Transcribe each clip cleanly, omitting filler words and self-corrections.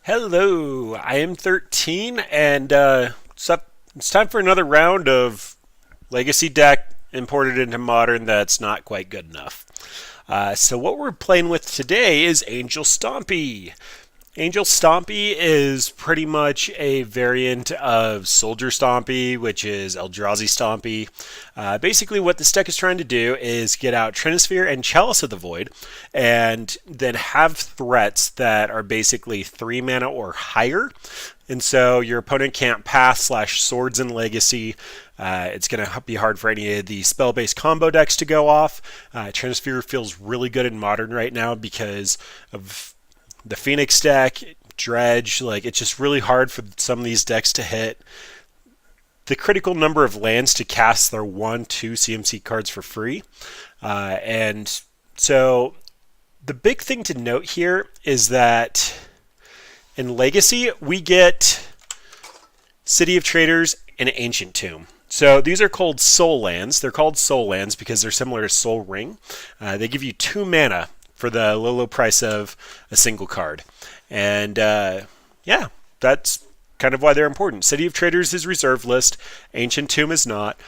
Hello, I am thirteene, and it's time for another round of Legacy deck imported into Modern that's not quite good enough. So what we're playing with today is Angel Stompy. Angel Stompy is pretty much a variant of Soldier Stompy, which is eldrazi Stompy. Basically, what this deck is trying to do is get out Trinisphere and Chalice of the Void, and then have threats that are basically 3 mana or higher. And so your opponent can't pass / swords in Legacy. It's going to be hard for any of the spell-based combo decks to go off. Trinisphere feels really good in Modern right now because of the Phoenix deck, Dredge. It's just really hard for some of these decks to hit the critical number of lands to cast their 1-2 CMC cards for free. And so the big thing to note here is that in Legacy, we get City of Traders and Ancient Tomb. So these are called Soul Lands. They're called Soul Lands because they're similar to Soul Ring. They give you 2 mana for the low price of a single card. And yeah, that's kind of why they're important. City of Traders is reserve list. Ancient Tomb is not.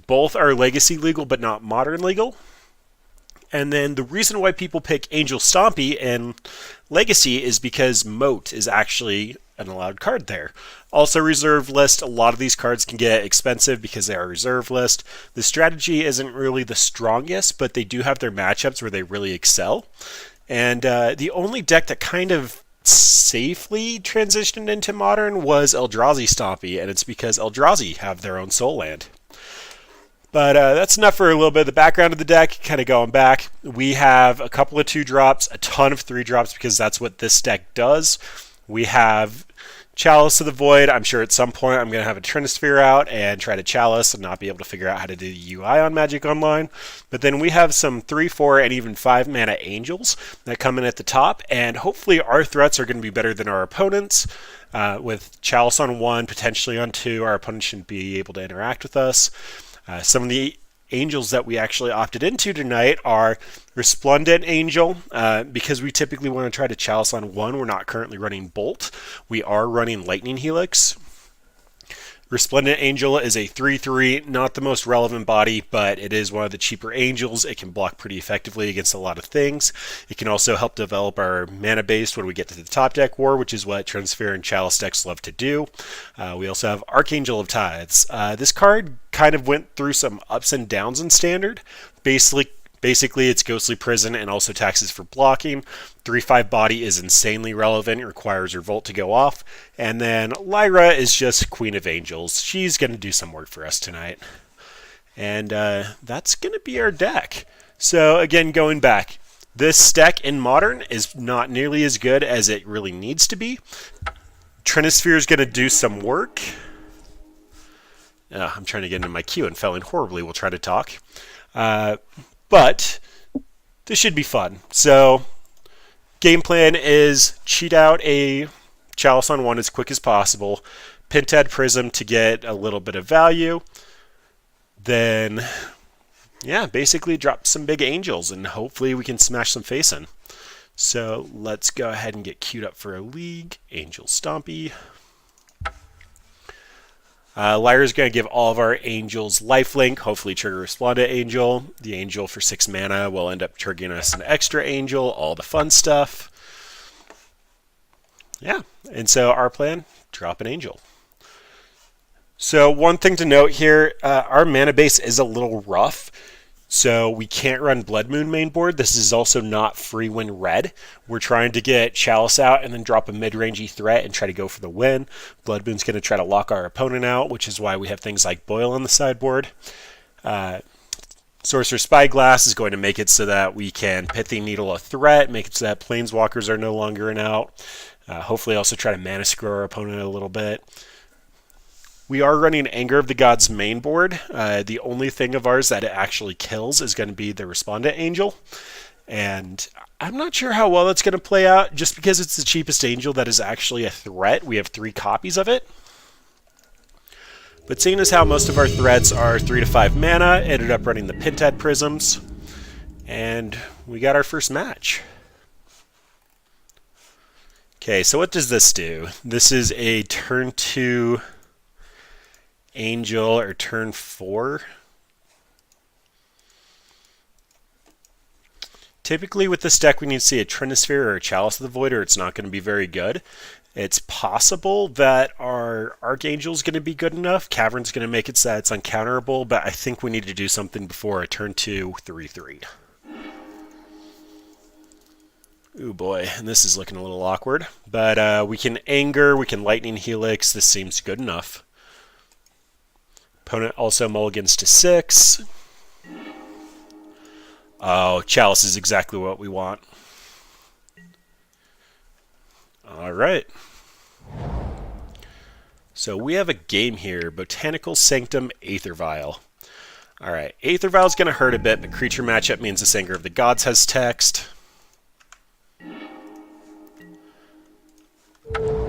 Both are Legacy legal but not Modern legal. And then the reason why people pick Angel Stompy in Legacy is because Moat is actually an allowed card there. Also reserve list, a lot of these cards can get expensive because they are reserve list. The strategy isn't really the strongest, but they do have their matchups where they really excel. And the only deck that kind of safely transitioned into Modern was Eldrazi Stompy, and it's because Eldrazi have their own Soul Land. But that's enough for a little bit of the background of the deck. Kind of going back, we have a couple of 2-drops, a ton of 3-drops because that's what this deck does. We have Chalice of the Void. I'm sure at some point I'm going to have a Trinisphere out and try to Chalice and not be able to figure out how to do the UI on Magic Online. But then we have some 3, 4, and even 5 mana Angels that come in at the top, and hopefully our threats are going to be better than our opponents. With Chalice on 1, potentially on 2, our opponent shouldn't be able to interact with us. Some of the Angels that we actually opted into tonight are Resplendent Angel. Because we typically want to try to Chalice on 1, we're not currently running Bolt. We are running Lightning Helix. Resplendent Angel is a 3/3, not the most relevant body, but it is one of the cheaper angels. It can block pretty effectively against a lot of things. It can also help develop our mana base when we get to the top deck war, which is what Trinisphere and Chalice decks love to do. We also have Archangel of Tithes. This card kind of went through some ups and downs in Standard. Basically, it's Ghostly Prison and also taxes for blocking. 3/5 body is insanely relevant. It requires Revolt to go off. And then Lyra is just Queen of Angels. She's going to do some work for us tonight. And that's going to be our deck. So again, going back, this deck in Modern is not nearly as good as it really needs to be. Trinisphere is going to do some work. I'm trying to get into my queue and fell in horribly. We'll try to talk. But this should be fun. So game plan is cheat out a Chalice on 1 as quick as possible. Pentad Prism to get a little bit of value. Then, yeah, basically drop some big angels and hopefully we can smash some face in. So let's go ahead and get queued up for a league. Angel Stompy. Lyra's going to give all of our angels lifelink, hopefully trigger Resplendent Angel. The angel for 6 mana will end up triggering us an extra angel, all the fun stuff. Yeah, and so our plan, drop an angel. So one thing to note here, our mana base is a little rough. So we can't run Blood Moon main board. This is also not free win red. We're trying to get Chalice out and then drop a mid-rangey threat and try to go for the win. Blood Moon's going to try to lock our opponent out, which is why we have things like Boil on the sideboard. Sorcerer Spyglass is going to make it so that we can Pithing Needle a threat, make it so that Planeswalkers are no longer an out. Hopefully also try to mana screw our opponent a little bit. We are running Anger of the Gods main board. The only thing of ours that it actually kills is going to be the Resplendent Angel. And I'm not sure how well that's going to play out. Just because it's the cheapest angel that is actually a threat, we have 3 copies of it. But seeing as how most of our threats are 3 to 5 mana, ended up running the Pentad Prisms. And we got our first match. Okay, so what does this do? This is a turn 2 angel or turn 4. Typically with this deck we need to see a Trinisphere or a Chalice of the Void or it's not going to be very good. It's possible that our Archangel is going to be good enough. Cavern's going to make it so that it's uncounterable, but I think we need to do something before a turn 2 3/3. Ooh boy, and this is looking a little awkward. But we can Anger, we can Lightning Helix. This seems good enough. Opponent also mulligans to 6. Oh, Chalice is exactly what we want. Alright. So we have a game here. Botanical Sanctum, Aether Vial. Alright, Aether Vial is going to hurt a bit, but creature matchup means this Anger of the Gods has text.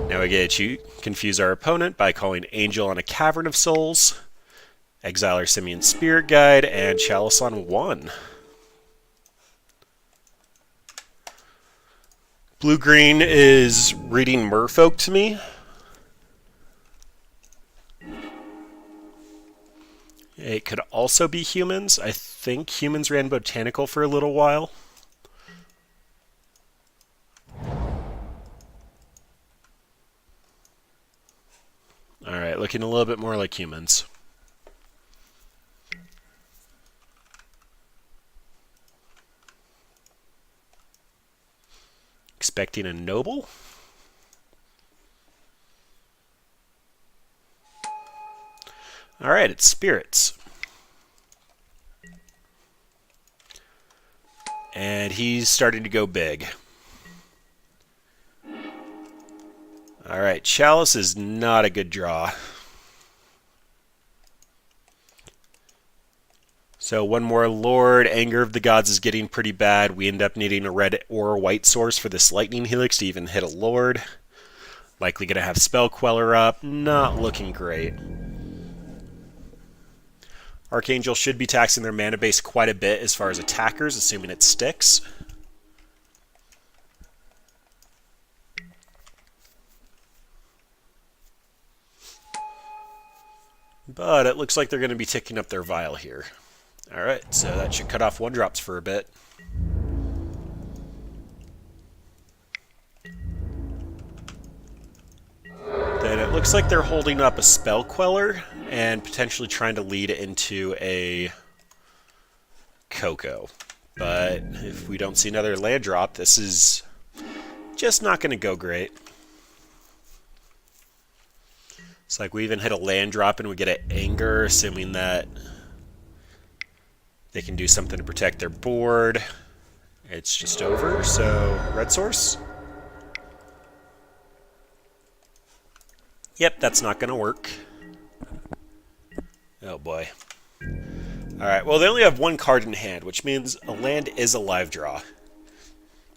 Now we get to confuse our opponent by calling Angel on a Cavern of Souls, exile our Simian Spirit Guide, and Chalice on 1. Blue-green is reading Merfolk to me. It could also be humans. I think humans ran Botanical for a little while. Alright, looking a little bit more like humans. Expecting a Noble? Alright, it's Spirits. And he's starting to go big. Alright, Chalice is not a good draw. So one more Lord. Anger of the Gods is getting pretty bad. We end up needing a red or a white source for this Lightning Helix to even hit a Lord. Likely going to have Spell Queller up. Not looking great. Archangel should be taxing their mana base quite a bit as far as attackers, assuming it sticks. But it looks like they're going to be ticking up their vial here. Alright, so that should cut off 1-drops for a bit. Then it looks like they're holding up a Spell Queller and potentially trying to lead into a Coco. But if we don't see another land drop, this is just not going to go great. It's like we even hit a land drop and we get an Anger, assuming that they can do something to protect their board. It's just over, so red source. Yep, that's not going to work. Oh boy. Alright, well they only have 1 card in hand, which means a land is a live draw.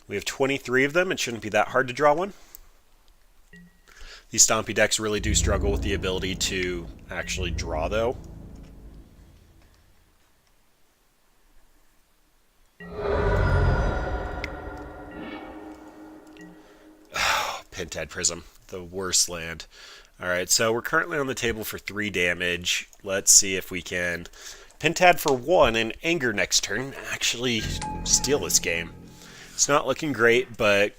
We have 23 of them, it shouldn't be that hard to draw one. These Stompy decks really do struggle with the ability to actually draw, though. Oh, Pentad Prism, the worst land. Alright, so we're currently on the table for 3 damage. Let's see if we can Pentad for 1 and Anger next turn. Actually steal this game. It's not looking great, but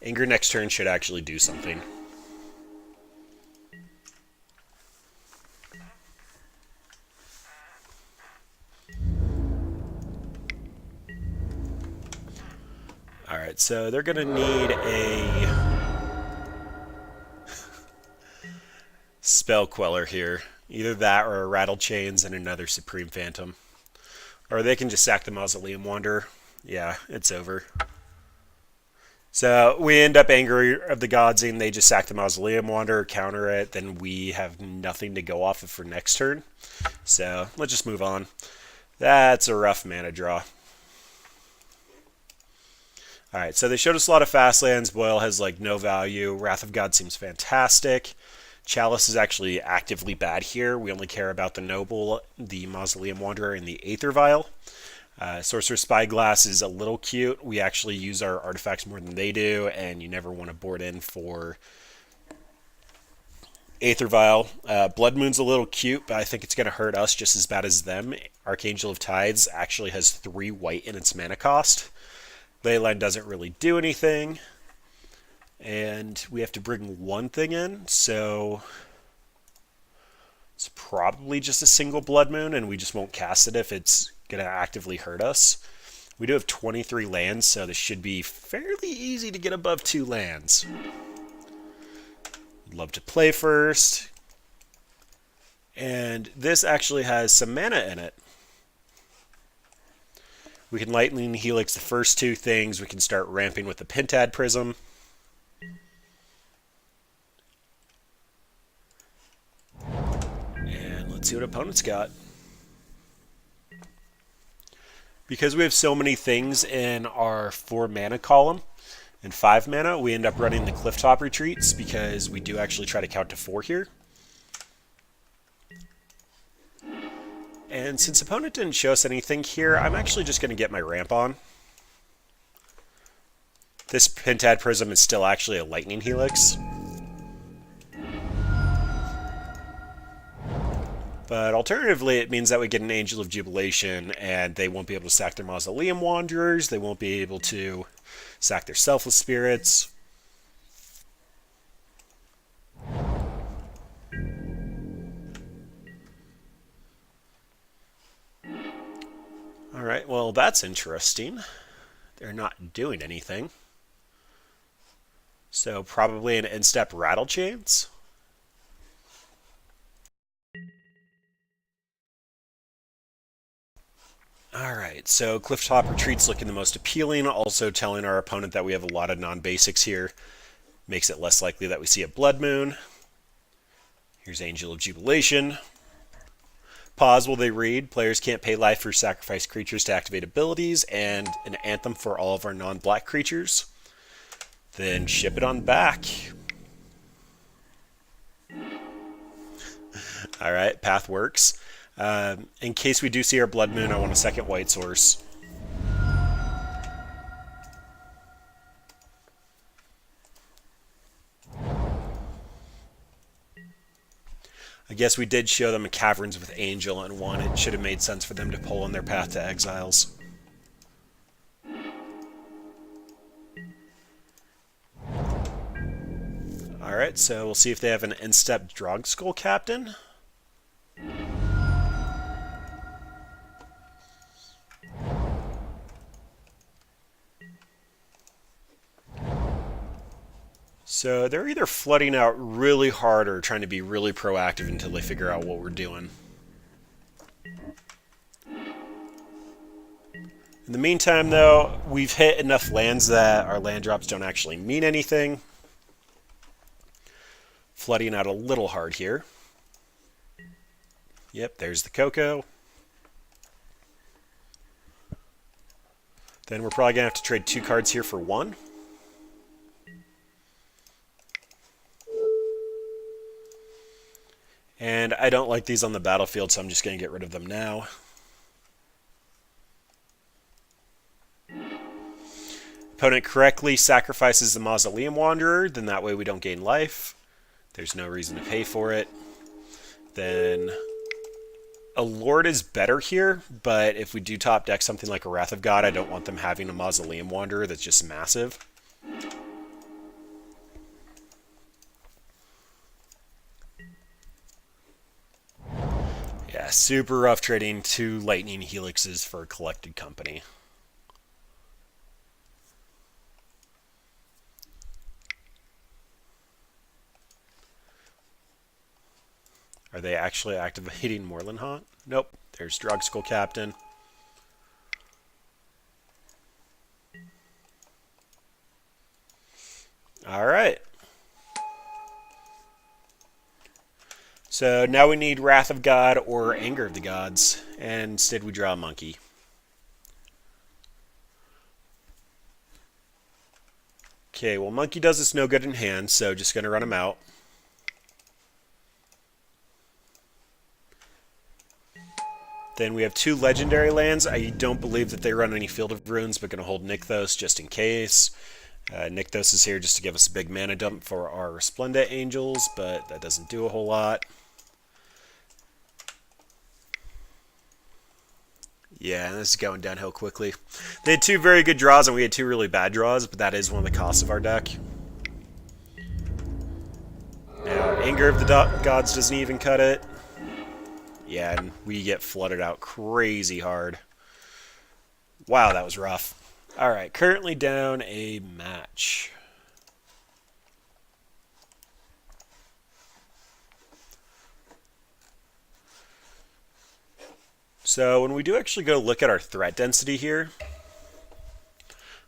Anger next turn should actually do something. Alright, so they're going to need a Spell Queller here. Either that or a Rattle Chains and another Supreme Phantom. Or they can just sack the Mausoleum Wanderer. Yeah, it's over. So we end up Anger of the Gods and they just sack the Mausoleum Wanderer, counter it, then we have nothing to go off of for next turn. So let's just move on. That's a rough mana draw. Alright, so they showed us a lot of fast lands. Boil has like no value. Wrath of God seems fantastic. Chalice is actually actively bad here. We only care about the Noble, the Mausoleum Wanderer, and the Aether Vial. Sorcerer's Spyglass is a little cute. We actually use our artifacts more than they do, and you never want to board in for Aether Vial. Blood Moon's a little cute, but I think it's going to hurt us just as bad as them. Archangel of Tides actually has 3 white in its mana cost. Leyline doesn't really do anything. And we have to bring 1 thing in, so it's probably just a single Blood Moon, and we just won't cast it if it's going to actively hurt us. We do have 23 lands, so this should be fairly easy to get above 2 lands. Love to play first. And this actually has some mana in it. We can Lightning Helix the first 2 things. We can start ramping with the Pentad Prism. And let's see what opponent's got. Because we have so many things in our 4 mana column and 5 mana, we end up running the Clifftop Retreats because we do actually try to count to 4 here. And since opponent didn't show us anything here, I'm actually just going to get my ramp on. This Pentad Prism is still actually a Lightning Helix. But alternatively, it means that we get an Angel of Jubilation, and they won't be able to sack their Mausoleum Wanderers, they won't be able to sack their Selfless Spirits. Alright, well that's interesting. They're not doing anything. So probably an in-step Rattle Chains. Alright, so Clifftop Retreat's looking the most appealing, also telling our opponent that we have a lot of non-basics here. Makes it less likely that we see a Blood Moon. Here's Angel of Jubilation. Pause while they read. Players can't pay life for sacrifice creatures to activate abilities, and an Anthem for all of our non-black creatures. Then ship it on back. Alright, path works. In case we do see our Blood Moon, I want a second white source. I guess we did show them a Caverns with Angel and one. It should have made sense for them to pull on their path to Exiles. Alright, so we'll see if they have an in-step Drogskull Captain. So they're either flooding out really hard or trying to be really proactive until they figure out what we're doing. In the meantime, though, we've hit enough lands that our land drops don't actually mean anything. Flooding out a little hard here. Yep, there's the Coco. Then we're probably going to have to trade 2 cards here for 1. And I don't like these on the battlefield, so I'm just going to get rid of them now. Opponent correctly sacrifices the Mausoleum Wanderer, then that way we don't gain life. There's no reason to pay for it. Then a Lord is better here, but if we do top deck something like a Wrath of God, I don't want them having a Mausoleum Wanderer that's just massive. Yeah, super rough trading 2 Lightning Helixes for a Collected Company. Are they actually activating Moorland Haunt? Nope. There's Drogskull Captain. Alright. So now we need Wrath of God or Anger of the Gods. And instead we draw a monkey. Okay, well monkey does us no good in hand, so just going to run him out. Then we have 2 legendary lands. I don't believe that they run any Field of Runes, but going to hold Nykthos just in case. Nykthos is here just to give us a big mana dump for our Resplendent Angels, but that doesn't do a whole lot. Yeah, this is going downhill quickly. They had 2 very good draws, and we had 2 really bad draws, but that is one of the costs of our deck. Now, Anger of the Gods doesn't even cut it. Yeah, and we get flooded out crazy hard. Wow, that was rough. Alright, currently down a match. So when we do actually go look at our threat density here,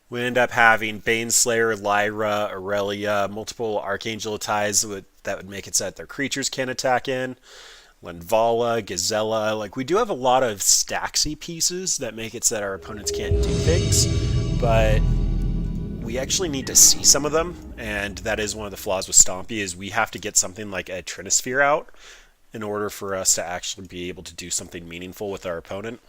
we end up having Baneslayer, Lyra, Aurelia, multiple Archangel ties that would make it so that their creatures can't attack in. Lenvala, Gazella, like we do have a lot of stacksy pieces that make it so that our opponents can't do things, but we actually need to see some of them, and that is one of the flaws with Stompy, is we have to get something like a Trinisphere out in order for us to actually be able to do something meaningful with our opponent.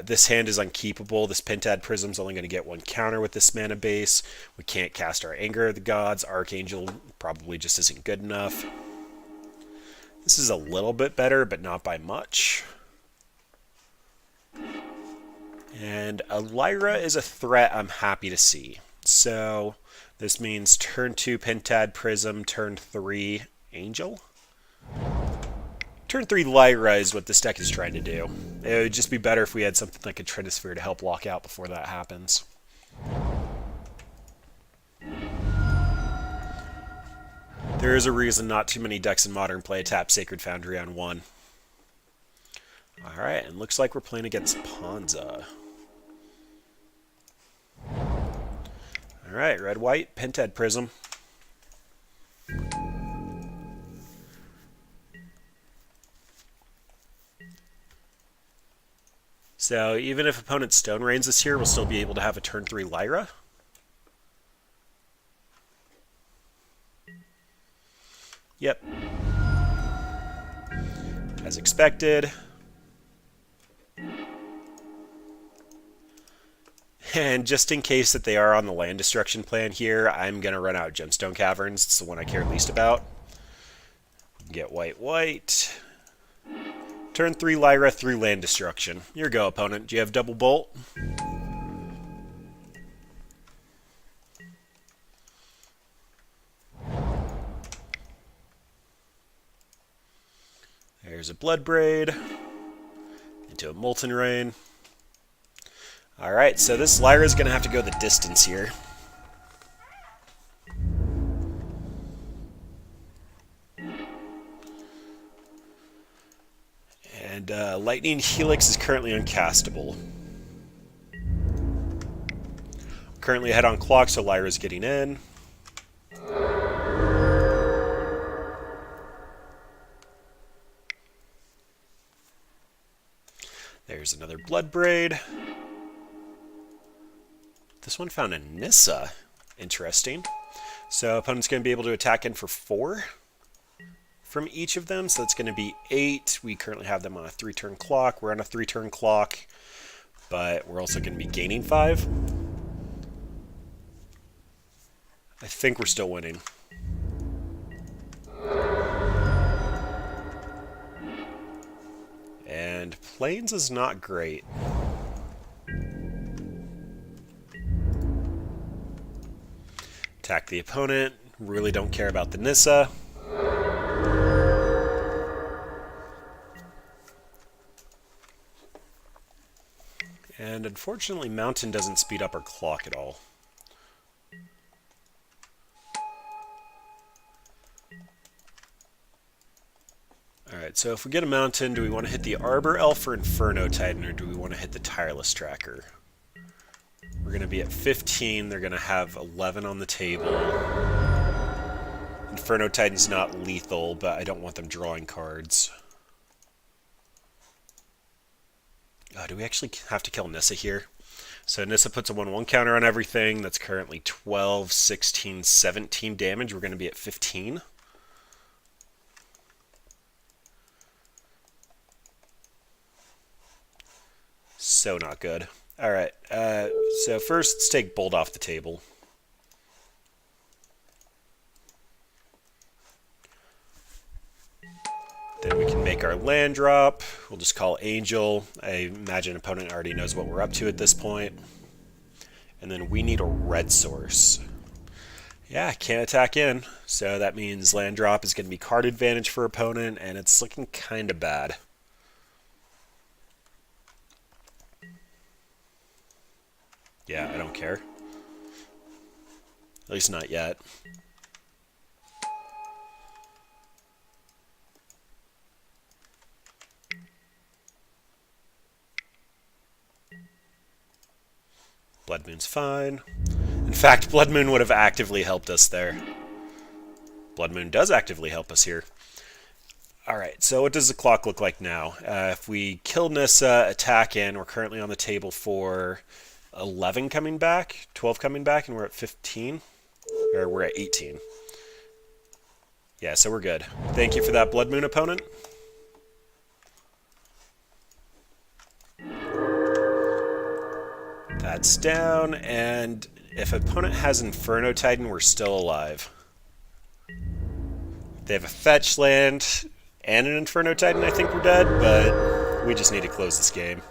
This hand is unkeepable. This Pentad Prism's only going to get 1 counter with this mana base. We can't cast our Anger of the Gods. Archangel probably just isn't good enough. This is a little bit better, but not by much. And a Lyra is a threat I'm happy to see. So this means turn 2 Pentad Prism, turn 3 Angel. Turn 3 Lyra is what this deck is trying to do. It would just be better if we had something like a Trinisphere to help lock out before that happens. There is a reason not too many decks in Modern play tap Sacred Foundry on 1. Alright, and looks like we're playing against Ponza. Alright, red-white, Pentad Prism. So even if opponent Stone Rains is here, we'll still be able to have a turn 3 Lyra. Yep. As expected. And just in case that they are on the land destruction plan here, I'm going to run out Gemstone Caverns. It's the one I care least about. Get white, white. Turn 3 Lyra, 3 land destruction. Here you go, opponent. Do you have double bolt? There's a Bloodbraid. Into a Molten Rain. Alright, so this Lyra is going to have to go the distance here. And Lightning Helix is currently uncastable. Currently ahead on clock, so Lyra's getting in. There's another Bloodbraid. This one found a Nissa. Interesting. So opponent's going to be able to attack in for 4 from each of them. So that's going to be 8. We currently have them on a 3-turn clock. We're on a 3-turn clock, but we're also going to be gaining 5. I think we're still winning. And Plains is not great. Attack the opponent. Really don't care about the Nissa. And unfortunately, Mountain doesn't speed up our clock at all. Alright, so if we get a Mountain, do we want to hit the Arbor Elf or Inferno Titan, or do we want to hit the Tireless Tracker? We're going to be at 15. They're going to have 11 on the table. Inferno Titan's not lethal, but I don't want them drawing cards. Do we actually have to kill Nissa here? So Nissa puts a 1/1 counter on everything. That's currently 12, 16, 17 damage. We're going to be at 15. So not good. Alright, so first let's take Bolt off the table. Then we can make our land drop. We'll just call Angel. I imagine opponent already knows what we're up to at this point. And then we need a red source. Yeah, can't attack in. So that means land drop is going to be card advantage for opponent, and it's looking kind of bad. Yeah, I don't care. At least not yet. Blood Moon's fine. In fact, Blood Moon would have actively helped us there. Blood Moon does actively help us here. Alright, so what does the clock look like now? If we kill Nissa, attack in, we're currently on the table for 11 coming back, 12 coming back, and we're at 15. Or we're at 18. Yeah, so we're good. Thank you for that, Blood Moon opponent. That's down, and if opponent has Inferno Titan, we're still alive. They have a fetch land and an Inferno Titan, I think we're dead, but we just need to close this game.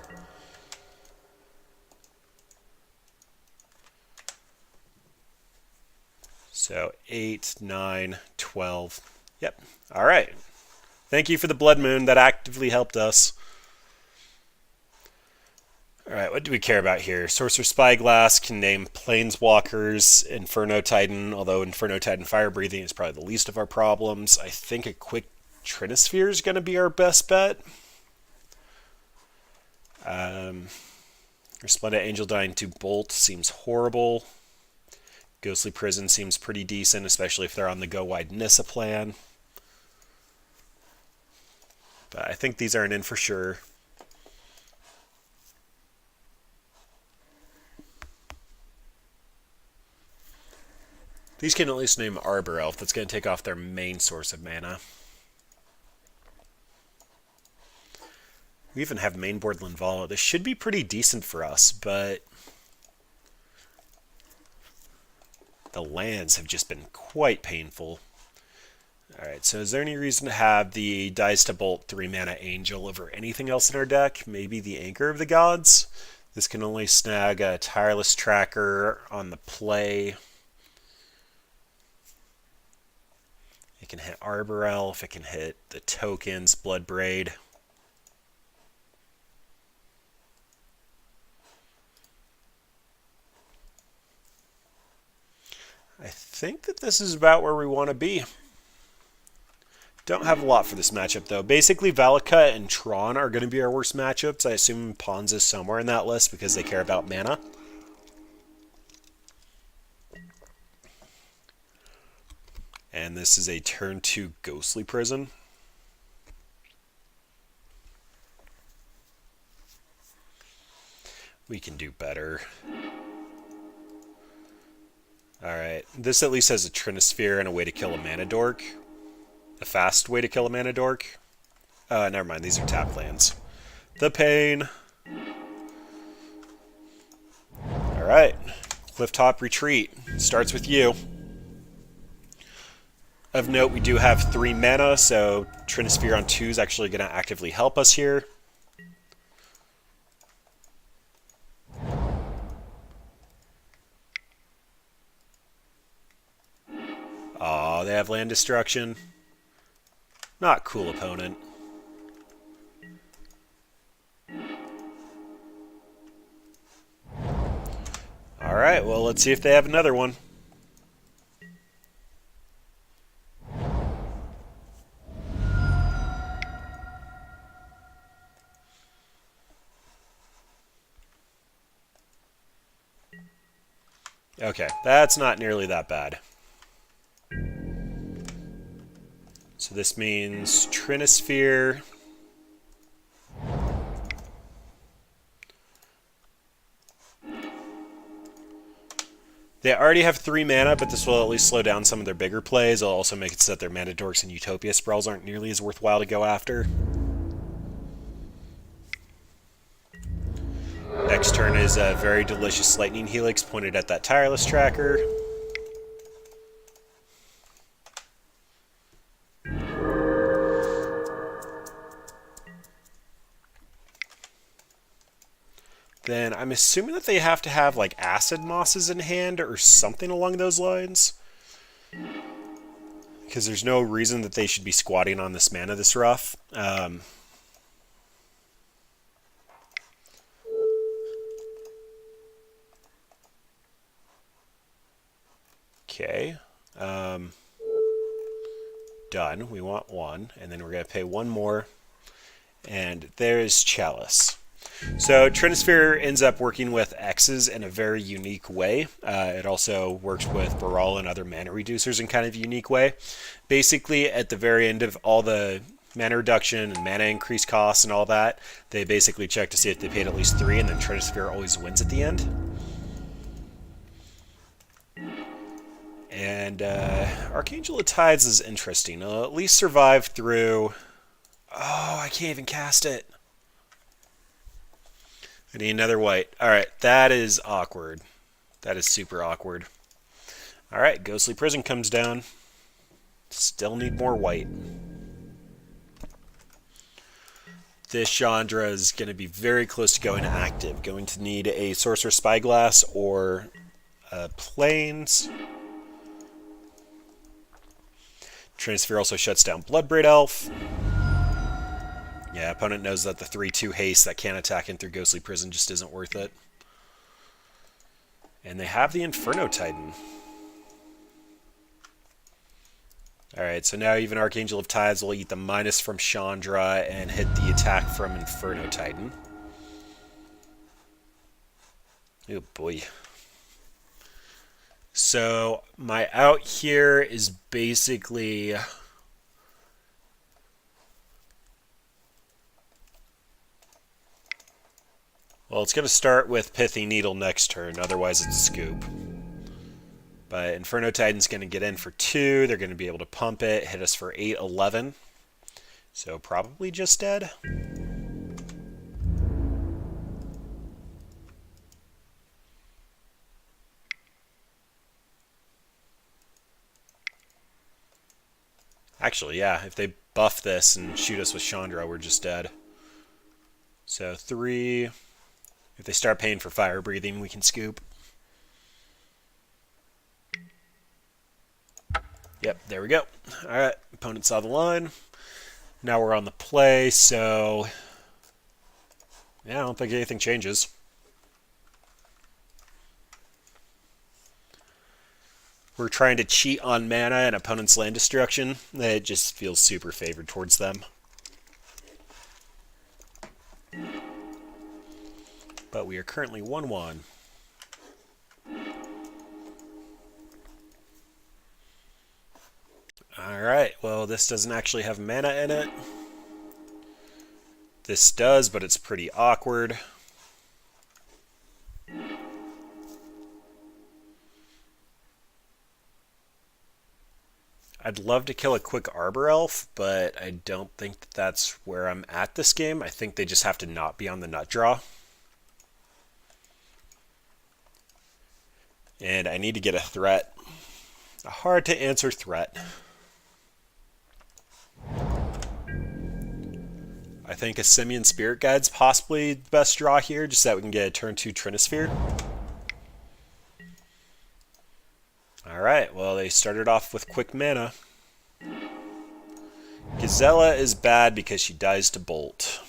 So 8, 9, 12. Yep. All right. Thank you for the Blood Moon. That actively helped us. Alright, what do we care about here? Sorcerer Spyglass can name Planeswalkers, Inferno Titan, although Inferno Titan Fire Breathing is probably the least of our problems. I think a quick Trinisphere is going to be our best bet. Resplendent Angel dying to Bolt seems horrible. Ghostly Prison seems pretty decent, especially if they're on the Go Wide Nissa plan. But I think these aren't in for sure. These can at least name Arbor Elf. That's going to take off their main source of mana. We even have mainboard Linvala. This should be pretty decent for us, but the lands have just been quite painful. Alright, so is there any reason to have the Dies to Bolt 3 mana Angel over anything else in our deck? Maybe the Anchor of the Gods? This can only snag a Tireless Tracker on the play. It can hit Arbor Elf, it can hit the tokens, Bloodbraid. I think that this is about where we want to be. Don't have a lot for this matchup, though. Basically, Valakut and Tron are going to be our worst matchups. I assume Pawns is somewhere in that list because they care about mana. And this is a turn 2 Ghostly Prison. We can do better. Alright, this at least has a Trinisphere and a way to kill a Mana Dork. A fast way to kill a Mana Dork. Never mind, these are tap lands. The pain. Alright, Clifftop Retreat. Starts with you. Of note, we do have 3 mana, so Trinisphere on 2 is actually going to actively help us here. Aw, they have land destruction. Not cool, opponent. Alright, well, let's see if they have another one. Okay, that's not nearly that bad. So this means Trinisphere. They already have 3 mana, but this will at least slow down some of their bigger plays. It'll also make it so that their Mana Dorks and Utopia spells aren't nearly as worthwhile to go after. Next turn is a very delicious lightning helix pointed at that tireless tracker. Then I'm assuming that they have to have like acid mosses in hand or something along those lines. Because there's no reason that they should be squatting on this mana this rough. Okay. Done. We want one. And then we're going to pay one more. And there's Chalice. So Trinisphere ends up working with X's in a very unique way. It also works with Baral and other mana reducers in kind of a unique way. Basically, at the very end of all the mana reduction and mana increase costs and all that, they basically check to see if they paid at least 3, and then Trinisphere always wins at the end. And Archangel of Tides is interesting. It'll at least survive through... Oh, I can't even cast it. I need another white. Alright, that is awkward. That is super awkward. Alright, Ghostly Prison comes down. Still need more white. This Chandra is going to be very close to going active. Going to need a Sorcerer's Spyglass or Plains. Trinisphere also shuts down Bloodbraid Elf. Yeah, opponent knows that the 3/2 haste that can't attack in through Ghostly Prison just isn't worth it. And they have the Inferno Titan. Alright, so now even Archangel of Tides will eat the minus from Chandra and hit the attack from Inferno Titan. Oh boy. So my out here is basically... Well, it's going to start with Pithy Needle next turn, otherwise it's a scoop. But Inferno Titan's going to get in for 2, they're going to be able to pump it, hit us for 8-11. So probably just dead. Actually, yeah, if they buff this and shoot us with Chandra, we're just dead. So 3... If they start paying for fire breathing, we can scoop. Yep, there we go. Alright, opponent saw the line. Now we're on the play, so... Yeah, I don't think anything changes. We're trying to cheat on mana and opponent's land destruction. It just feels super favored towards them. But we are currently 1-1. Alright, well this doesn't actually have mana in it. This does, but it's pretty awkward. I'd love to kill a quick Arbor Elf, but I don't think that that's where I'm at this game. I think they just have to not be on the nut draw. And I need to get a threat. A hard-to-answer threat. I think a Simian Spirit Guide's possibly the best draw here, just so that we can get a turn 2 Trinisphere. Alright, well they started off with quick mana. Gazella is bad because she dies to Bolt.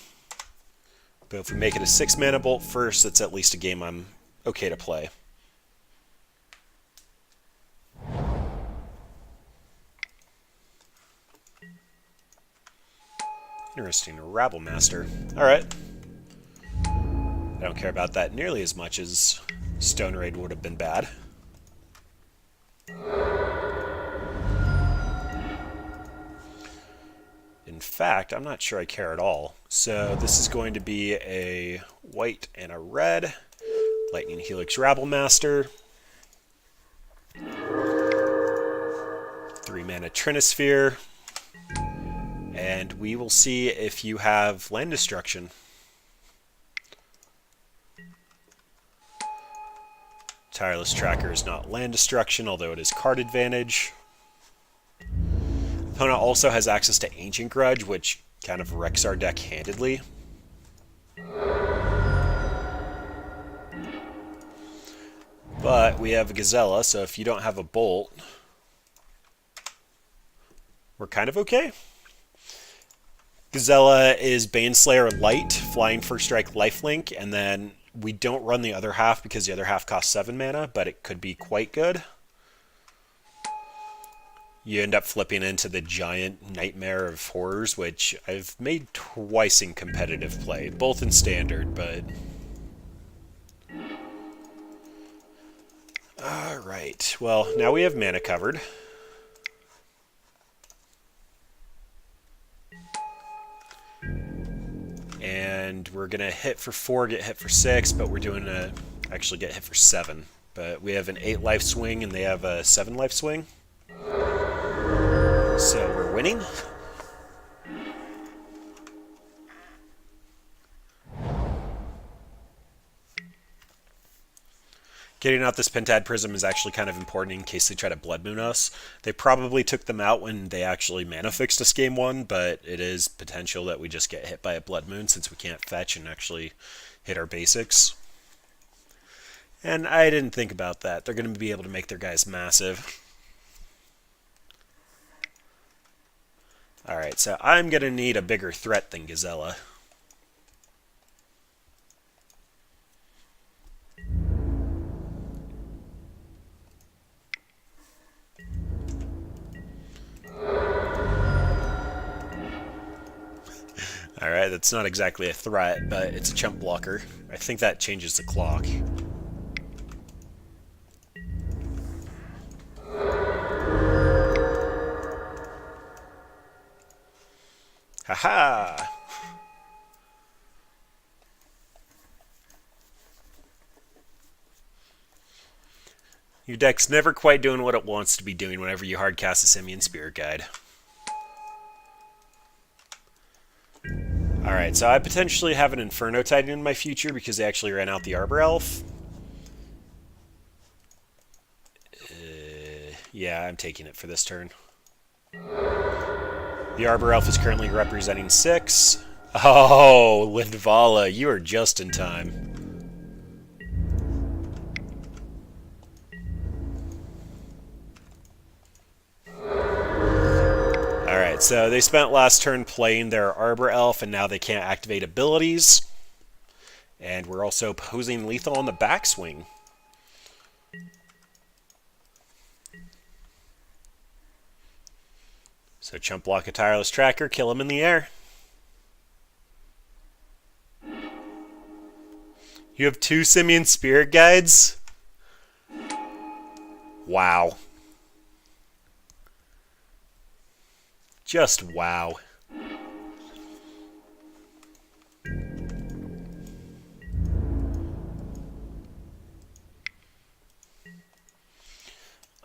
But if we make it a 6 mana Bolt first, that's at least a game I'm okay to play. Interesting, Rabble Master. Alright. I don't care about that nearly as much as Stone Raid would have been bad. In fact, I'm not sure I care at all. So this is going to be a white and a red. Lightning Helix Rabble Master. 3 mana Trinisphere. And we will see if you have land destruction. Tireless Tracker is not land destruction, although it is card advantage. Opponent also has access to Ancient Grudge, which kind of wrecks our deck handedly. But we have a Gazella, so if you don't have a Bolt, we're kind of okay. Gazella is Baneslayer Light, flying first strike lifelink, and then we don't run the other half because the other half costs 7 mana, but it could be quite good. You end up flipping into the giant Nightmare of Horrors, which I've made twice in competitive play, both in Standard, but... Alright, well, now we have mana covered. And we're going to hit for 4, get hit for 6, but we're doing a... actually get hit for 7. But we have an 8 life swing, and they have a 7 life swing. So we're winning. Getting out this Pentad Prism is actually kind of important in case they try to Blood Moon us. They probably took them out when they actually mana fixed us game 1, but it is potential that we just get hit by a Blood Moon since we can't fetch and actually hit our basics. And I didn't think about that. They're going to be able to make their guys massive. Alright, so I'm going to need a bigger threat than Gazella. Alright, that's not exactly a threat, but it's a chump blocker. I think that changes the clock. Haha! Your deck's never quite doing what it wants to be doing whenever you hardcast a Simian Spirit Guide. Alright, so I potentially have an Inferno Titan in my future because they actually ran out the Arbor Elf. Yeah, I'm taking it for this turn. The Arbor Elf is currently representing 6. Oh, Lindvala, you are just in time. Alright, so they spent last turn playing their Arbor Elf, and now they can't activate abilities. And we're also posing lethal on the backswing. So chump block a Tireless Tracker, kill him in the air. You have 2 Simian Spirit Guides? Wow. Just wow.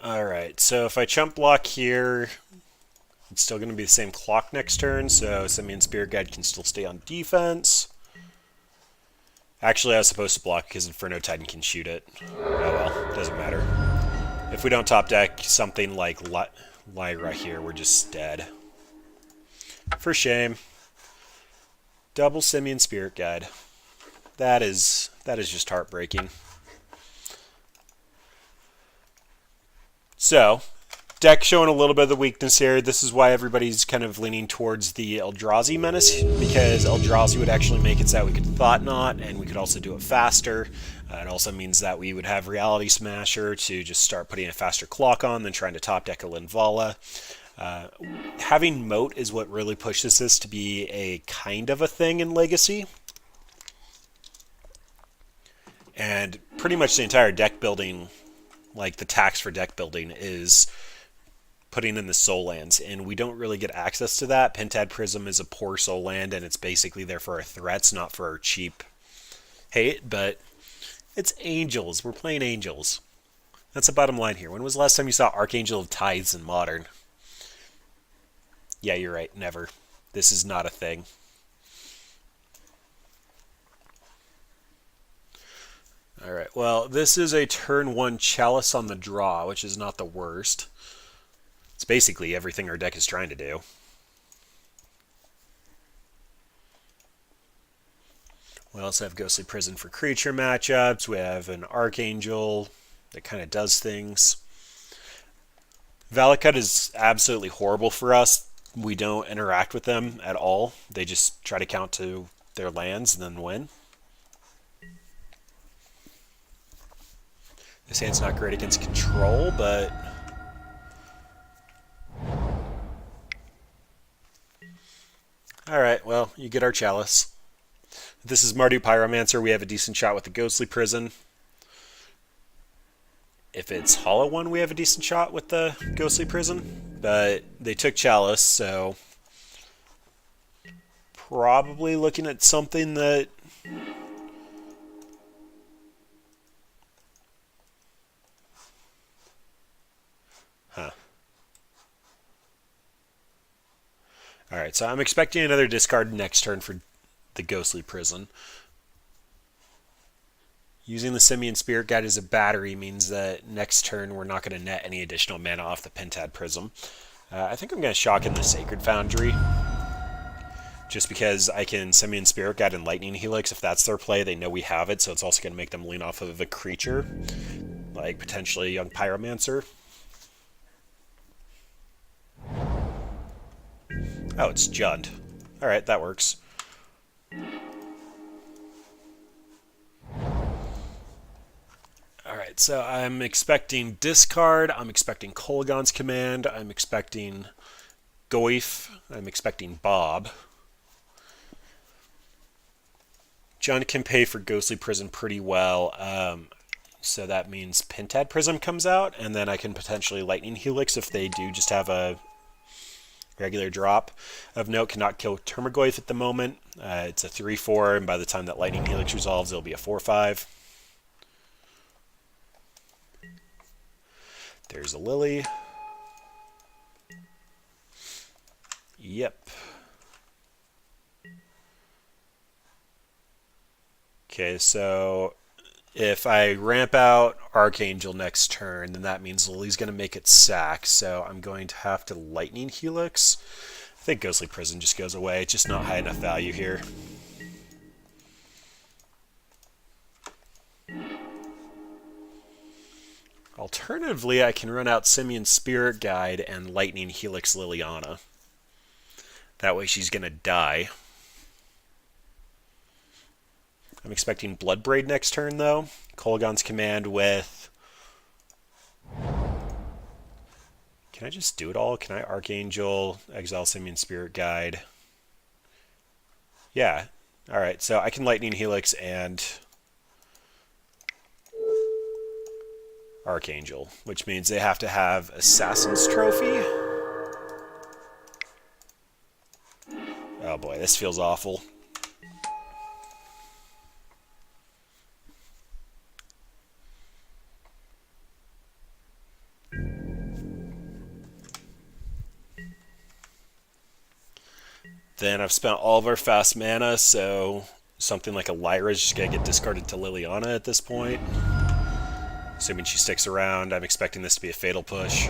Alright, so if I chump block here, it's still going to be the same clock next turn, so Simian Spirit Guide can still stay on defense. Actually, I was supposed to block because Inferno Titan can shoot it. Oh well, doesn't matter. If we don't top deck something like Lyra here, we're just dead. For shame. Double Simian Spirit Guide. That is just heartbreaking. So, deck showing a little bit of the weakness here. This is why everybody's kind of leaning towards the Eldrazi Menace, because Eldrazi would actually make it so that we could Thought Knot, and we could also do it faster. It also means that we would have Reality Smasher to just start putting a faster clock on than trying to top deck a Lindvala. Having Moat is what really pushes this to be a kind of a thing in Legacy. And pretty much the entire deck building, like the tax for deck building, is putting in the soul lands, and we don't really get access to that. Pentad Prism is a poor soul land, and it's basically there for our threats, not for our cheap hate, but it's Angels. We're playing Angels. That's the bottom line here. When was the last time you saw Archangel of Tithes in Modern? Yeah, you're right. Never. This is not a thing. Alright, well, this is a turn 1 Chalice on the draw, which is not the worst. It's basically everything our deck is trying to do. We also have Ghostly Prison for creature matchups. We have an Archangel that kind of does things. Valakut is absolutely horrible for us. We don't interact with them at all. They just try to count to their lands and then win. This hand's not great against control, but... Alright, well, you get our Chalice. If this is Mardu Pyromancer, we have a decent shot with the Ghostly Prison. If it's Hollow One, we have a decent shot with the Ghostly Prison. But they took Chalice, so... Probably looking at something that... Huh. Alright, so I'm expecting another discard next turn for the Ghostly Prison. Using the Simian Spirit Guide as a battery means that next turn we're not going to net any additional mana off the Pentad Prism. I think I'm going to shock in the Sacred Foundry. Just because I can Simian Spirit Guide and Lightning Helix. If that's their play, they know we have it, so it's also going to make them lean off of a creature. Like potentially Young Pyromancer. Oh, it's Jund. Alright, that works. Alright, so I'm expecting discard, I'm expecting Kolaghan's Command, I'm expecting Goyf, I'm expecting Bob. Jund can pay for Ghostly Prison pretty well, so that means Pentad Prism comes out, and then I can potentially Lightning Helix if they do just have a regular drop. Of note, cannot kill Termagoyf at the moment. It's a 3-4, and by the time that Lightning Helix resolves, it'll be a 4-5. There's a Lily. Yep. Okay, so if I ramp out Archangel next turn, then that means Lily's going to make it sack, so I'm going to have to Lightning Helix. I think Ghostly Prison just goes away. It's just not high enough value here. Alternatively, I can run out Simian Spirit Guide and Lightning Helix Liliana. That way she's going to die. I'm expecting Bloodbraid next turn, though. Kolaghan's Command with... Can I just do it all? Can I Archangel, Exile Simian Spirit Guide? Yeah. Alright, so I can Lightning Helix and... Archangel, which means they have to have Assassin's Trophy. Oh boy, this feels awful. Then I've spent all of our fast mana, so something like a Lyra is just going to get discarded to Liliana at this point. Assuming she sticks around, I'm expecting this to be a fatal push.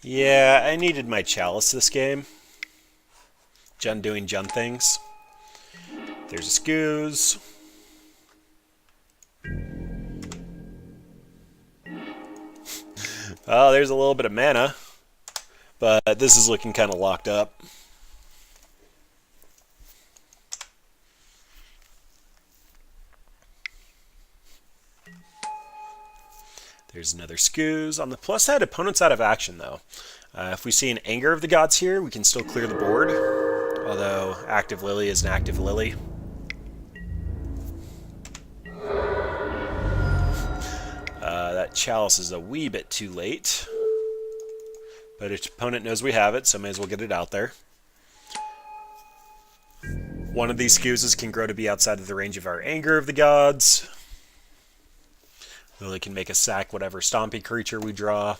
Yeah, I needed my Chalice this game. Jund doing Jund things. There's a Scooz. Oh, there's a little bit of mana. But this is looking kind of locked up. There's another Scooz. On the plus side, opponent's out of action, though. If we see an Anger of the Gods here, we can still clear the board. Although Active Lily is an Active Lily. That Chalice is a wee bit too late. But its opponent knows we have it, so may as well get it out there. One of these Scoozes can grow to be outside of the range of our Anger of the Gods. Lily can make us sack whatever Stompy creature we draw.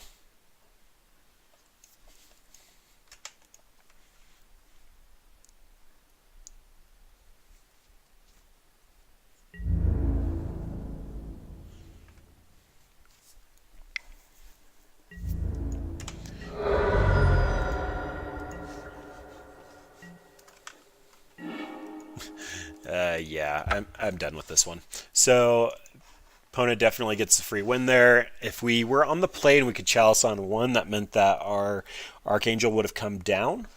Yeah, I'm done with this one. So opponent definitely gets the free win there. If we were on the play and we could Chalice on one, that meant that our Archangel would have come down.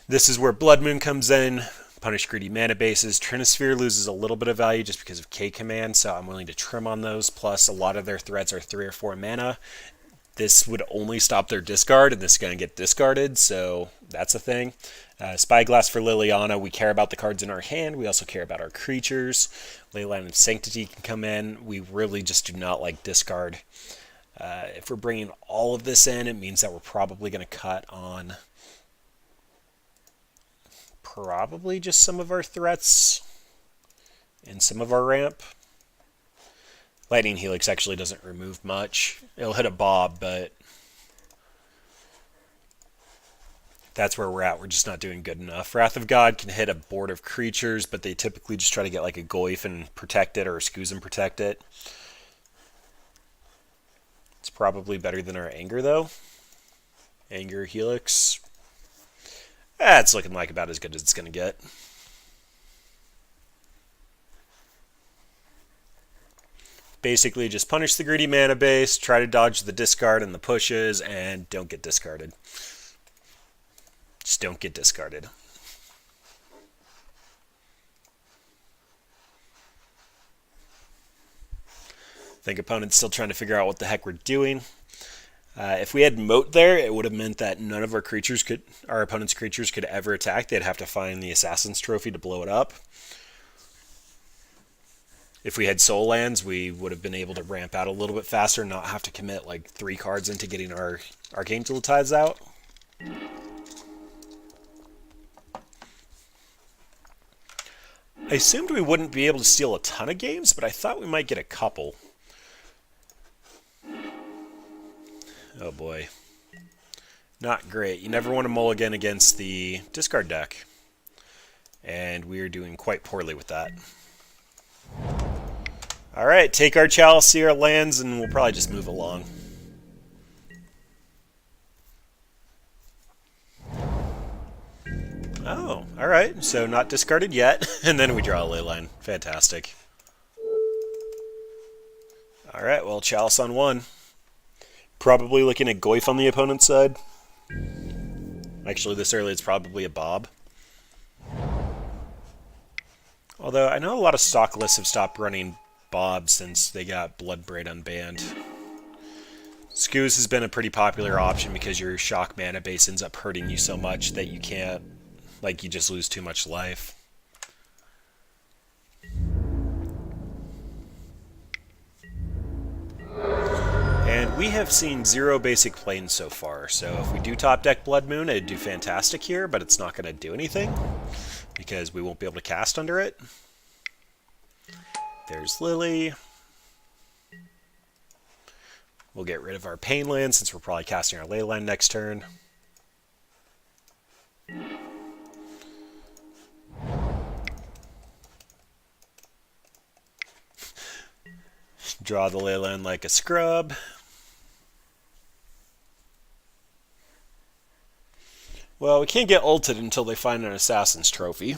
This is where Blood Moon comes in. Punish greedy mana bases. Trinisphere loses a little bit of value just because of K command, so I'm willing to trim on those. Plus, a lot of their threats are 3 or 4 mana. This would only stop their discard, and this is going to get discarded, so that's a thing. Spyglass for Liliana. We care about the cards in our hand. We also care about our creatures. Leyline of Sanctity can come in. We really just do not like discard. If we're bringing all of this in, it means that we're probably going to cut on probably just some of our threats and some of our ramp. Lightning Helix actually doesn't remove much. It'll hit a Bob, but that's where we're at. We're just not doing good enough. Wrath of God can hit a board of creatures, but they typically just try to get like a Goyf and protect it, or a Scooz and protect it. It's probably better than our Anger, though. Anger Helix. It's looking like about as good as it's going to get. Basically, just punish the greedy mana base, try to dodge the discard and the pushes, and don't get discarded. Just don't get discarded. I think opponent's still trying to figure out what the heck we're doing. If we had Moat there, it would have meant that none of our opponent's creatures could ever attack. They'd have to find the Assassin's Trophy to blow it up. If we had Soul Lands, we would have been able to ramp out a little bit faster and not have to commit like 3 cards into getting our Archangel Tides out. I assumed we wouldn't be able to steal a ton of games, but I thought we might get a couple. Oh boy. Not great. You never want to mulligan against the discard deck. And we are doing quite poorly with that. Alright, take our Chalice, see our lands, and we'll probably just move along. Oh, alright. So not discarded yet. And then we draw a Leyline. Fantastic. Alright, well, Chalice on 1. Probably looking at Goyf on the opponent's side. Actually, this early it's probably a Bob. Although, I know a lot of stock lists have stopped running Bob since they got Bloodbraid unbanned. Scooz has been a pretty popular option because your shock mana base ends up hurting you so much that you can't, like, you just lose too much life. And we have seen 0 basic planes so far, so if we do top deck Blood Moon, it'd do fantastic here, but it's not going to do anything because we won't be able to cast under it. There's Lily. We'll get rid of our Pain Land since we're probably casting our Leyline next turn. Draw the Leyline like a scrub. Well, we can't get ulted until they find an Assassin's Trophy.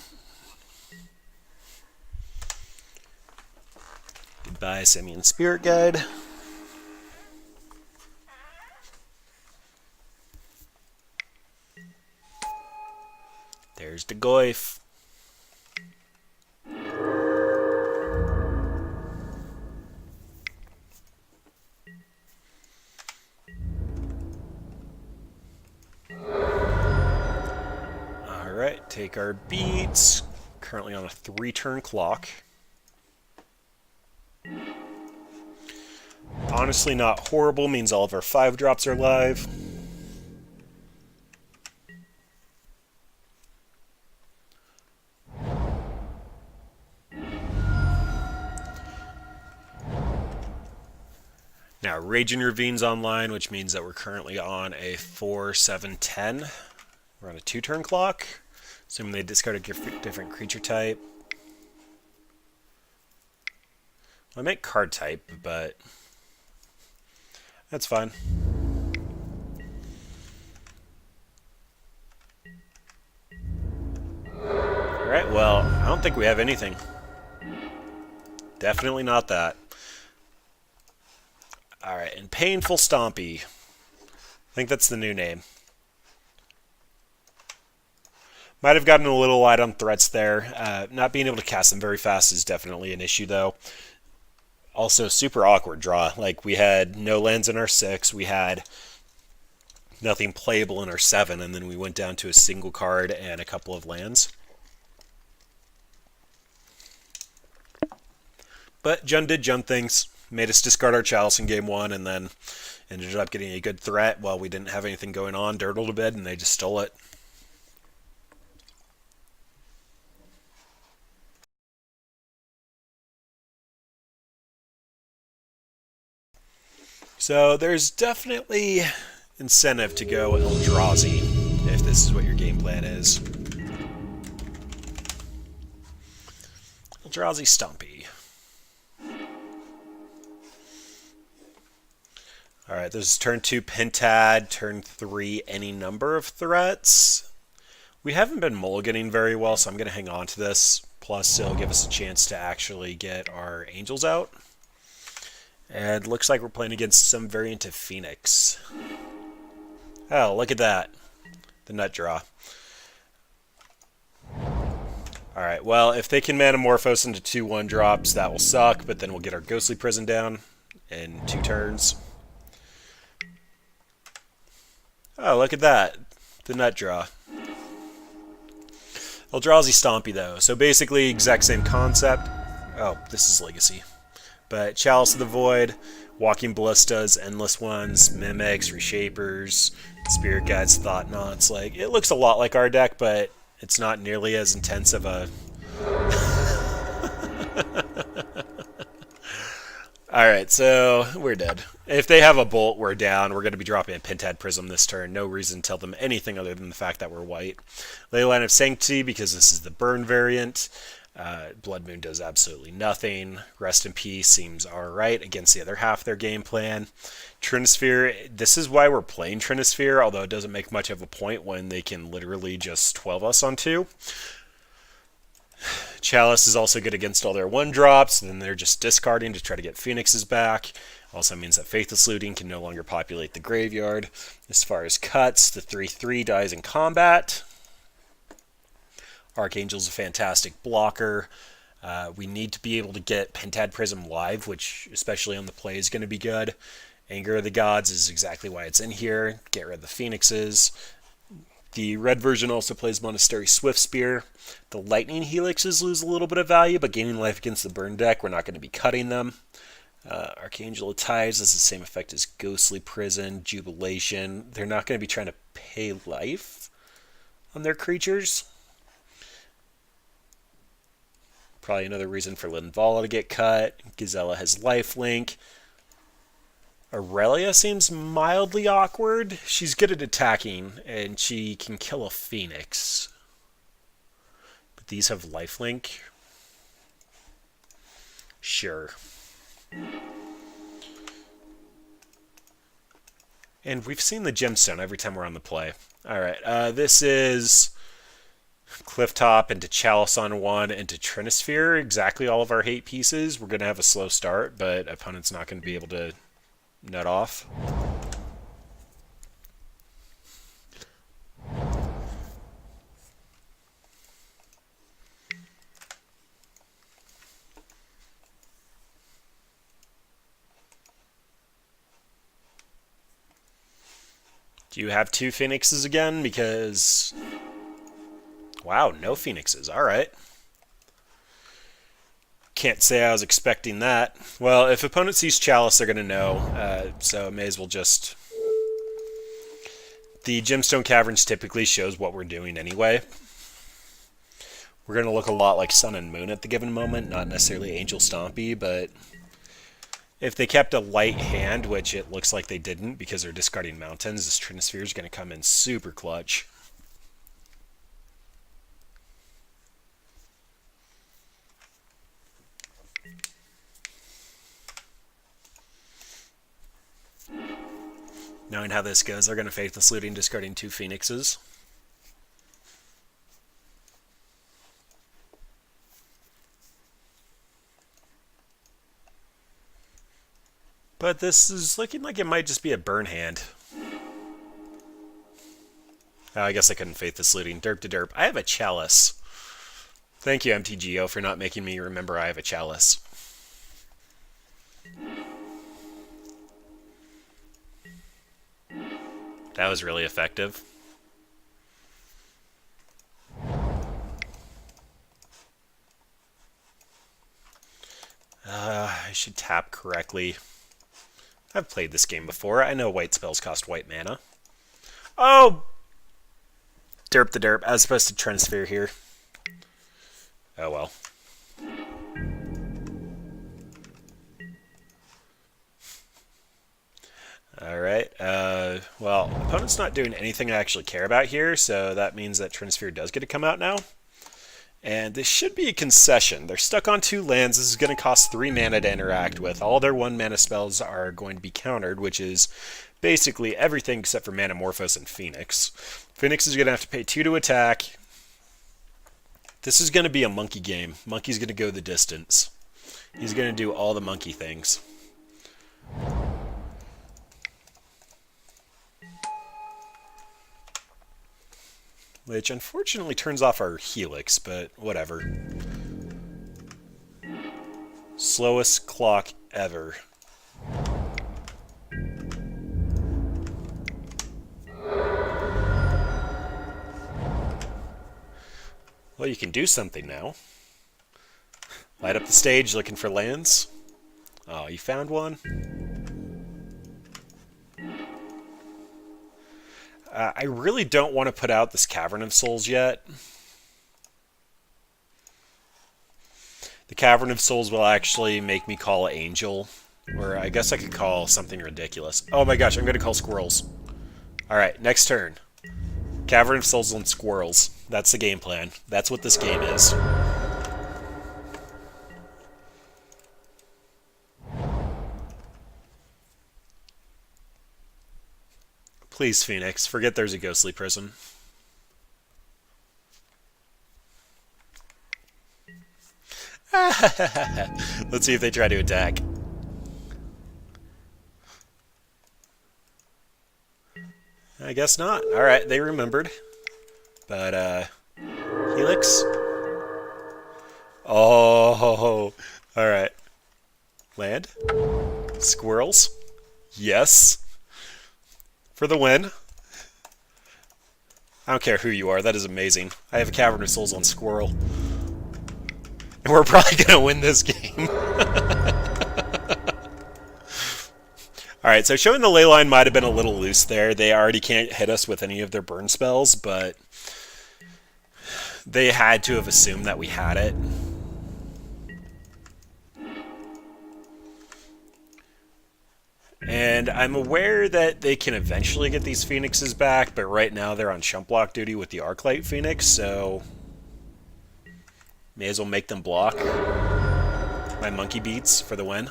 Goodbye, Simian Spirit Guide. There's the Goyf. Alright, take our beats. Currently on a 3-turn clock. Honestly, not horrible. Means all of our 5-drops are live. Now, Raging Ravine's online, which means that we're currently on a 4-7-10. We're on a 2-turn clock. Assuming they discard a different creature type. I make card type, but that's fine. Alright, well, I don't think we have anything. Definitely not that. Alright, and Painful Stompy. I think that's the new name. Might have gotten a little light on threats there. Not being able to cast them very fast is definitely an issue, though. Also, super awkward draw. Like, we had no lands in our 6, we had nothing playable in our 7, and then we went down to a single card and a couple of lands. But Jund did Jund things. Made us discard our Chalice in game 1, and then ended up getting a good threat while we didn't have anything going on. Dirtled a bit, and they just stole it. So there's definitely incentive to go Eldrazi if this is what your game plan is. Eldrazi Stompy. Alright, this is turn 2 Pentad, turn 3 any number of threats. We haven't been mulliganing very well, so I'm going to hang on to this. Plus, it'll give us a chance to actually get our angels out. And looks like we're playing against some variant of Phoenix. Oh, look at that. The nut draw. Alright, well, if they can Manamorphose into 2/1 drops, that will suck, but then we'll get our Ghostly Prison down in 2 turns. Oh, look at that. The nut draw. Eldrazi Stompy, though. So basically, exact same concept. Oh, this is Legacy. But Chalice of the Void, Walking Ballistas, Endless Ones, Mimics, Reshapers, Spirit Guides, Thought-Knots. Like, it looks a lot like our deck, but it's not nearly as intense of a... Alright, so we're dead. If they have a Bolt, we're down. We're going to be dropping a Pentad Prism this turn. No reason to tell them anything other than the fact that we're white. Leyline of Sanctity, because this is the burn variant. Blood Moon does absolutely nothing. Rest in Peace seems alright against the other half of their game plan. Trinisphere, this is why we're playing Trinisphere, although it doesn't make much of a point when they can literally just 12 us on 2. Chalice is also good against all their 1-drops, and then they're just discarding to try to get Phoenixes back. Also means that Faithless Looting can no longer populate the graveyard. As far as cuts, the 3/3 dies in combat. Archangel's a fantastic blocker. We need to be able to get Pentad Prism live, which, especially on the play, is going to be good. Anger of the Gods is exactly why it's in here. Get rid of the Phoenixes. The red version also plays Monastery Swiftspear. The Lightning Helixes lose a little bit of value, but gaining life against the burn deck, we're not going to be cutting them. Archangel of Tides has the same effect as Ghostly Prison, Jubilation. They're not going to be trying to pay life on their creatures. Probably another reason for Linvala to get cut. Gazella has lifelink. Aurelia seems mildly awkward. She's good at attacking, and she can kill a Phoenix. But these have lifelink. Sure. And we've seen the gemstone every time we're on the play. Alright, this is Clifftop into Chalice on 1 into Trinisphere. Exactly all of our hate pieces. We're going to have a slow start, but opponent's not going to be able to nut off. Do you have 2 Phoenixes again? Because... wow, no Phoenixes. Alright. Can't say I was expecting that. Well, if opponent sees Chalice, they're going to know. So may as well just... The Gemstone Caverns typically shows what we're doing anyway. We're going to look a lot like Sun and Moon at the given moment. Not necessarily Angel Stompy, but... if they kept a light hand, which it looks like they didn't because they're discarding Mountains, this Trinisphere is going to come in super clutch. Knowing how this goes, they're going to Faithless Looting, discarding 2 Phoenixes. But this is looking like it might just be a burn hand. Oh, I guess I couldn't faith this looting. Derp to derp. I have a Chalice. Thank you, MTGO, for not making me remember I have a Chalice. That was really effective. I should tap correctly. I've played this game before. I know white spells cost white mana. Oh! Derp the derp. I was supposed to Trinisphere here. Oh well. Alright. Well, opponent's not doing anything I actually care about here, so that means that Trinisphere does get to come out now. And this should be a concession. They're stuck on 2 lands. This is going to cost 3 mana to interact with. All their 1 mana spells are going to be countered, which is basically everything except for Manamorphose and Phoenix. Phoenix is going to have to pay 2 to attack. This is going to be a monkey game. Monkey's going to go the distance. He's going to do all the monkey things. Which unfortunately turns off our Helix, but whatever. Slowest clock ever. Well, you can do something now. Light up the stage looking for lands. Oh, you found one? I really don't want to put out this Cavern of Souls yet. The Cavern of Souls will actually make me call Angel. Or I guess I could call something ridiculous. Oh my gosh, I'm going to call Squirrels. Alright, next turn. Cavern of Souls and Squirrels. That's the game plan. That's what this game is. Please, Phoenix, forget there's a ghostly prison. Let's see if they try to attack. I guess not. Alright, they remembered. But, Helix? Oh, alright. Land? Squirrels? Yes. For the win. I don't care who you are, that is amazing. I have a Cavern of Souls on Squirrel. And we're probably going to win this game. Alright, so showing the ley line might have been a little loose there. They already can't hit us with any of their burn spells, but they had to have assumed that we had it. And I'm aware that they can eventually get these Phoenixes back, but right now they're on chump block duty with the Arclight Phoenix, so may as well make them block my monkey beats for the win.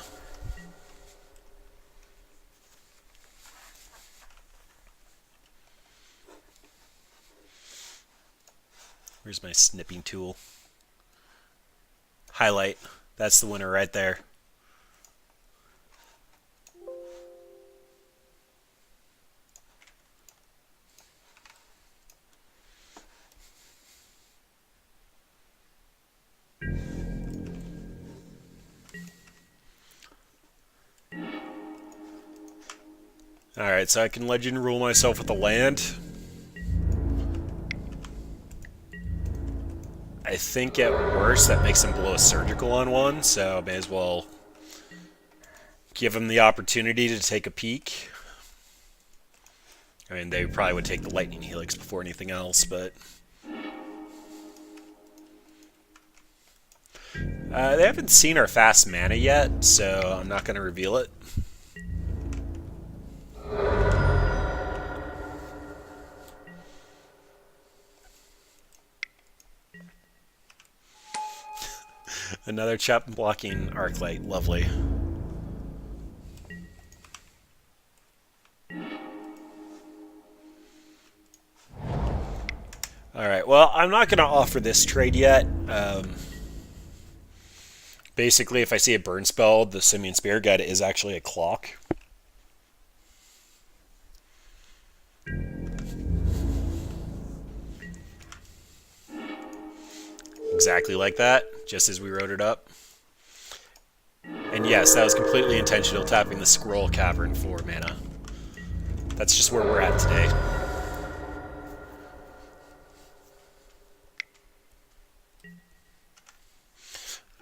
Where's my snipping tool? Highlight. That's the winner right there. Alright, so I can legend rule myself with the land. I think at worst that makes him blow a surgical on one, so I may as well give him the opportunity to take a peek. I mean, they probably would take the Lightning Helix before anything else, but they haven't seen our fast mana yet, so I'm not going to reveal it. Another chop blocking Arclight. Lovely. Alright, well, I'm not going to offer this trade yet. Basically, if I see a burn spell, the Simian Spirit Guide is actually a clock. exactly like that, just as we wrote it up. And yes, that was completely intentional, tapping the Scroll Cavern for mana. That's just where we're at today.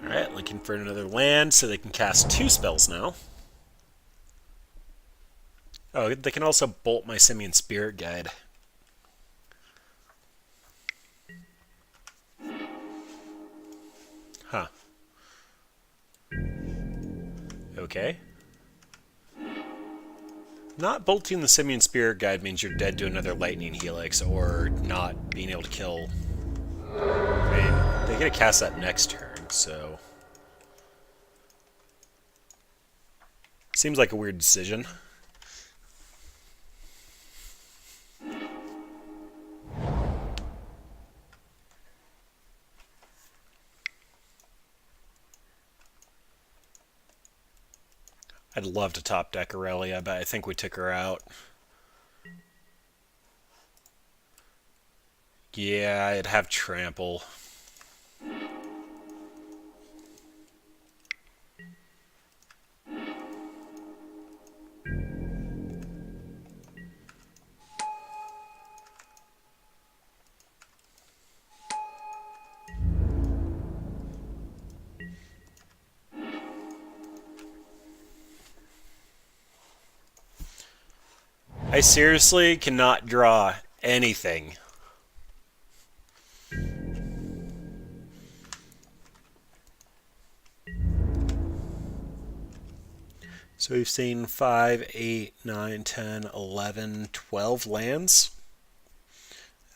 Alright, looking for another land so they can cast 2 spells now. Oh, they can also bolt my Simian Spirit Guide. Huh. Okay. Not bolting the Simian Spirit Guide means you're dead to another Lightning Helix, or not being able to kill. I mean, they get to cast that next turn, so... Seems like a weird decision. I'd love to top deck Aurelia, but I think we took her out. Yeah, I'd have Trample. I seriously cannot draw anything. So we've seen 5, 8, 9, 10, 11, 12 lands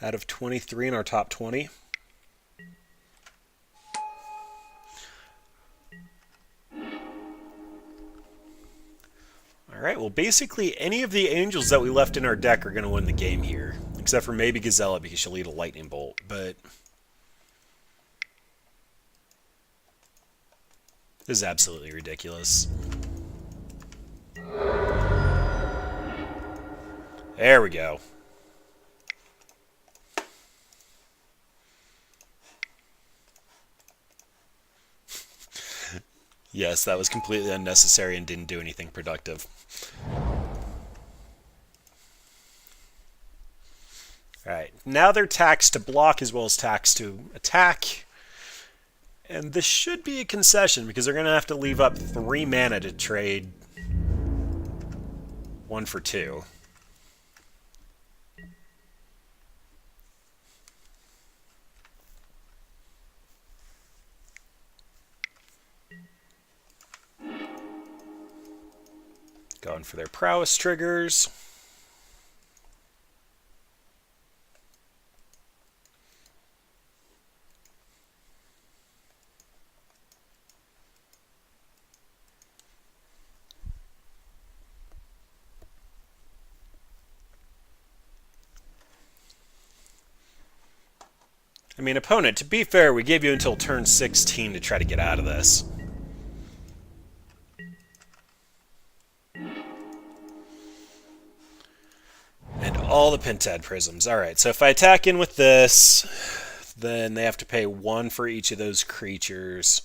out of 23 in our top 20. Alright, well basically any of the angels that we left in our deck are going to win the game here. Except for maybe Gazella because she'll eat a lightning bolt, but... This is absolutely ridiculous. There we go. Yes, that was completely unnecessary and didn't do anything productive. Alright, now they're taxed to block as well as taxed to attack. And this should be a concession because they're going to have to leave up 3 mana to trade 1 for 2. Going for their prowess triggers. I mean, opponent, to be fair, we gave you until turn 16 to try to get out of this. And all the Pentad Prisms. Alright, so if I attack in with this, then they have to pay 1 for each of those creatures.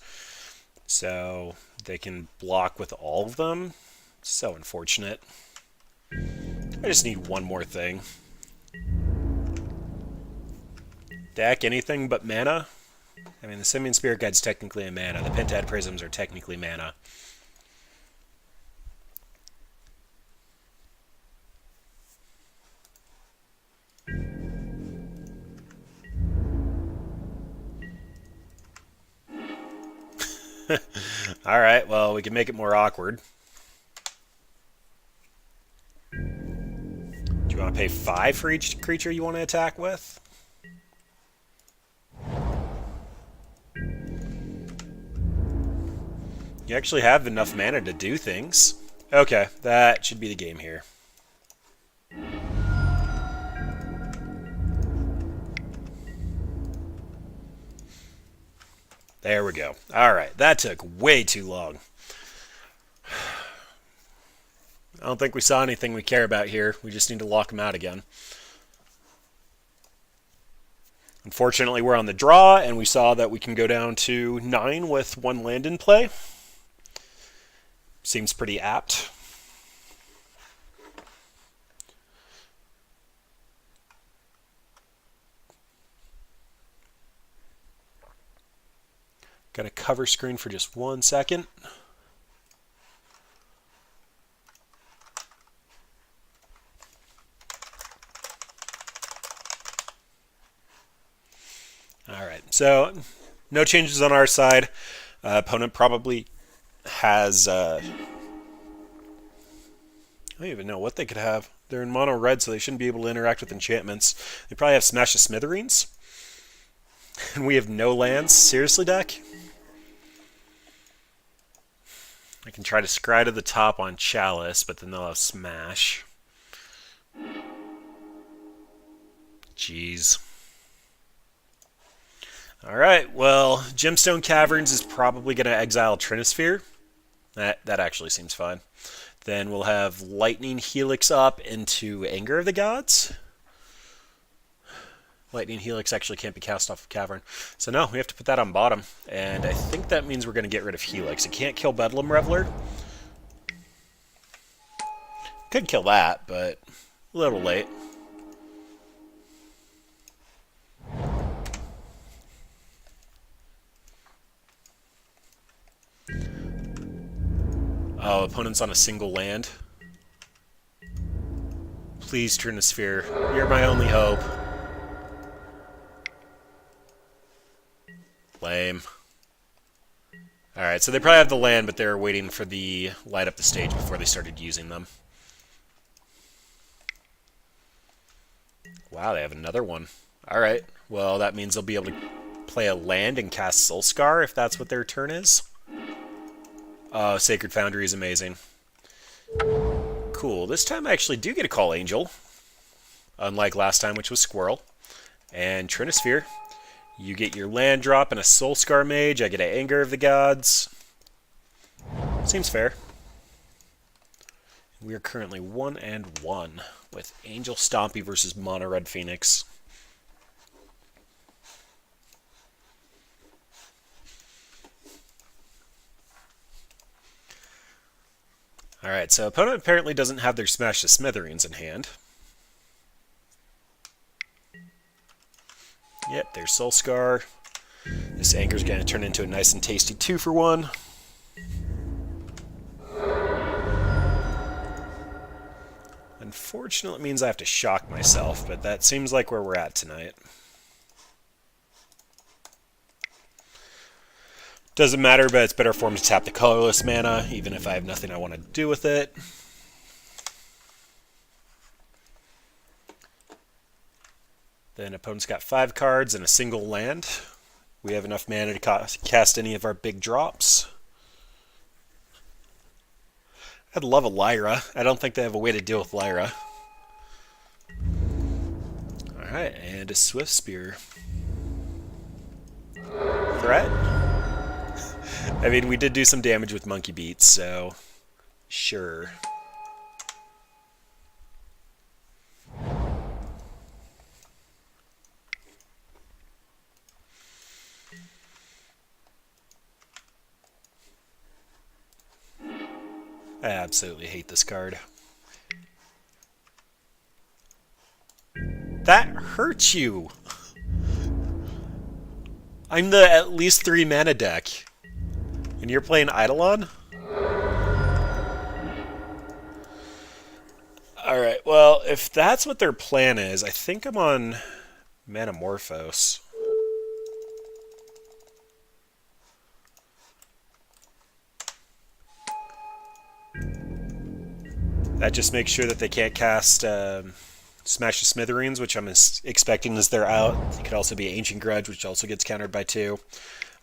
So they can block with all of them. So unfortunate. I just need one more thing. Deck anything but mana? I mean, the Simian Spirit Guide's technically a mana. The Pentad Prisms are technically mana. Alright, well, we can make it more awkward. Do you want to pay 5 for each creature you want to attack with? You actually have enough mana to do things. Okay, that should be the game here. There we go. Alright, that took way too long. I don't think we saw anything we care about here. We just need to lock them out again. Unfortunately, we're on the draw, and we saw that we can go down to 9 with 1 land in play. Seems pretty apt. Got a cover screen for just 1 second. Alright, so no changes on our side. Opponent probably has... I don't even know what they could have. They're in mono red, so they shouldn't be able to interact with enchantments. They probably have Smash the Smithereens. And we have no lands. Seriously, deck? I can try to scry to the top on Chalice, but then they'll have Smash. Jeez. Alright, well, Gemstone Caverns is probably going to exile Trinisphere. That actually seems fine. Then we'll have Lightning Helix up into Anger of the Gods. Lightning Helix actually can't be cast off of Cavern. So no, we have to put that on bottom. And I think that means we're going to get rid of Helix. It can't kill Bedlam Reveler. Could kill that, but a little late. Oh, opponent's on a single land. Please, Trinisphere. You're my only hope. Lame. Alright, so they probably have the land, but they're waiting for the light up the stage before they started using them. Wow, they have another one. Alright, well, that means they'll be able to play a land and cast Soulscar if that's what their turn is. Oh, Sacred Foundry is amazing. Cool. This time I actually do get to call Angel. Unlike last time, which was Squirrel. And Trinisphere. You get your land drop and a Soulscar Mage. I get an Anger of the Gods. Seems fair. We are currently 1-1 with Angel Stompy versus Mono Red Phoenix. Alright, so opponent apparently doesn't have their Smash the Smithereens in hand. Yep, there's Soulscar. This Anger's going to turn into a nice and tasty 2-for-1. Unfortunately, it means I have to shock myself, but that seems like where we're at tonight. Doesn't matter, but it's better for him to tap the colorless mana, even if I have nothing I want to do with it. Then opponent's got 5 cards and a single land. We have enough mana to cast any of our big drops. I'd love a Lyra. I don't think they have a way to deal with Lyra. Alright, and a Swift Spear. Threat? I mean, we did do some damage with Monkey Beats, so sure. I absolutely hate this card. That hurts you! I'm the at least 3 mana deck. And you're playing Eidolon? Alright, well, if that's what their plan is, I think I'm on Manamorphose. That just makes sure that they can't cast Smash the Smithereens, which I'm expecting as they're out. It could also be Ancient Grudge, which also gets countered by 2.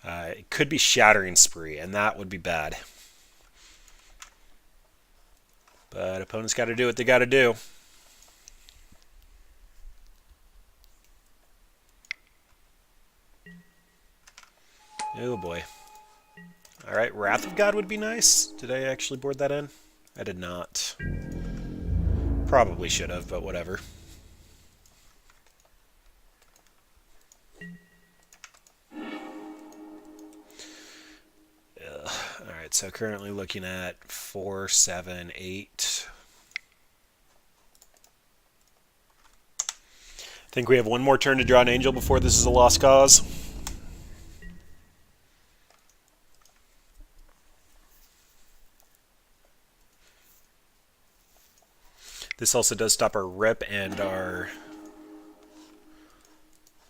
It could be Shattering Spree, and that would be bad. But opponents got to do what they got to do. Oh boy. Alright, Wrath of God would be nice. Did I actually board that in? I did not. Probably should have, but whatever. Alright, so currently looking at 4, 7, 8. I think we have one more turn to draw an angel before this is a lost cause. This also does stop our rip and our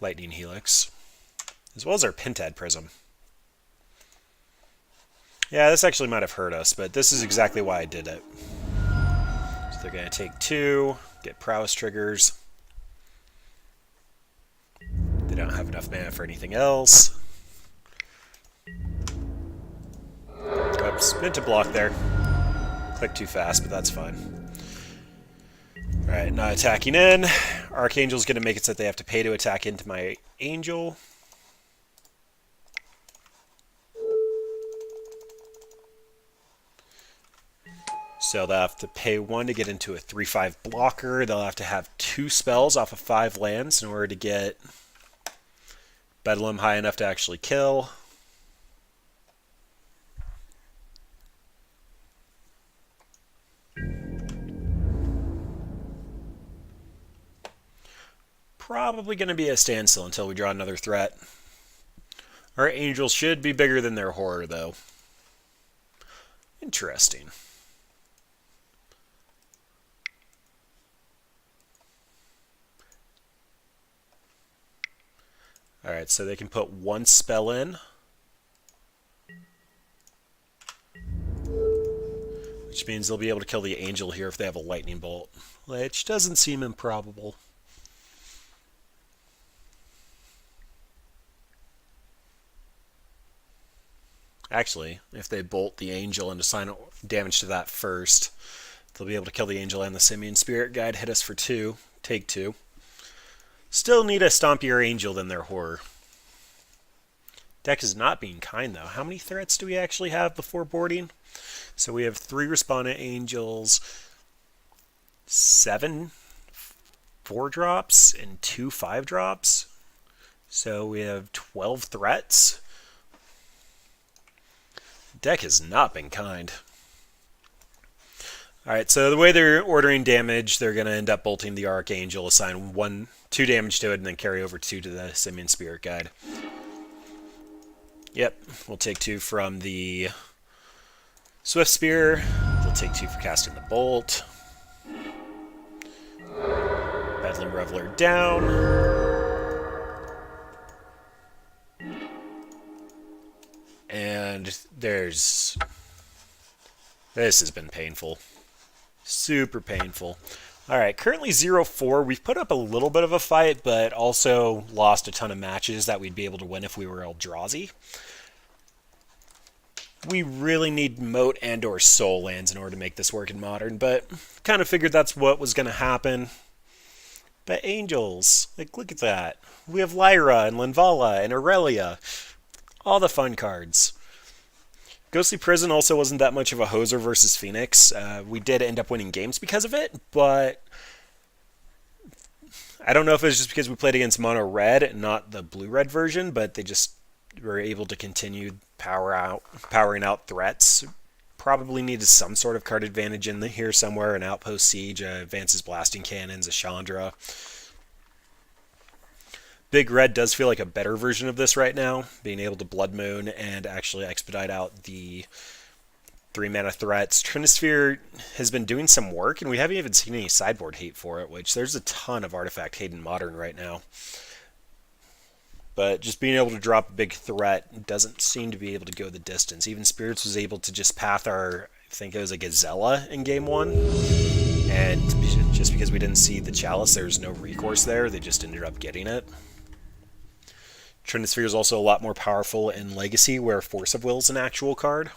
lightning helix, as well as our Pentad prism. Yeah, this actually might have hurt us, but this is exactly why I did it. So they're going to take 2, get prowess triggers. They don't have enough mana for anything else. Oops, meant to block there. Clicked too fast, but that's fine. Alright, not attacking in. Archangel's going to make it so that they have to pay to attack into my angel. So they'll have to pay 1 to get into a 3/5 blocker. They'll have to have 2 spells off of 5 lands in order to get Bedlam high enough to actually kill. Probably going to be a standstill until we draw another threat. Our angels should be bigger than their horror, though. Interesting. Alright, so they can put 1 spell in. Which means they'll be able to kill the angel here if they have a lightning bolt. Which doesn't seem improbable. Actually, if they bolt the angel and assign damage to that first, they'll be able to kill the angel and the Simian Spirit Guide, hit us for 2, take 2. Still need a stompier angel than their horror. Deck is not being kind, though. How many threats do we actually have before boarding? So we have 3 respondent angels, 7 4-drops, and 2 5-drops. So we have 12 threats. Deck has not been kind. Alright, so the way they're ordering damage, they're going to end up bolting the Archangel, assign 2 damage to it, and then carry over 2 to the Simian Spirit Guide. Yep, we'll take 2 from the Swift Spear. They'll take 2 for casting the Bolt. Bedlam Reveler down. And this has been painful. Super painful. Alright, currently 0-4. We've put up a little bit of a fight, but also lost a ton of matches that we'd be able to win if we were eldrazi. We really need Moat and or Soul lands in order to make this work in Modern, but kind of figured that's what was going to happen. But Angels, like, look at that. We have Lyra and Linvala and Aurelia. All the fun cards. Ghostly Prison also wasn't that much of a hoser versus Phoenix. We did end up winning games because of it, but I don't know if it was just because we played against Mono Red and not the Blue-Red version, but they just were able to continue powering out threats. Probably needed some sort of card advantage in here somewhere, an Outpost Siege, Advances Blasting Cannons, a Chandra. Big Red does feel like a better version of this right now, being able to Blood Moon and actually expedite out the 3-mana threats. Trinisphere has been doing some work, and we haven't even seen any sideboard hate for it, which there's a ton of artifact hate in Modern right now. But just being able to drop a big threat doesn't seem to be able to go the distance. Even Spirits was able to just path our, I think it was a Gazella in Game 1. And just because we didn't see the Chalice, there was no recourse there. They just ended up getting it. Trinisphere is also a lot more powerful in Legacy, where Force of Will is an actual card.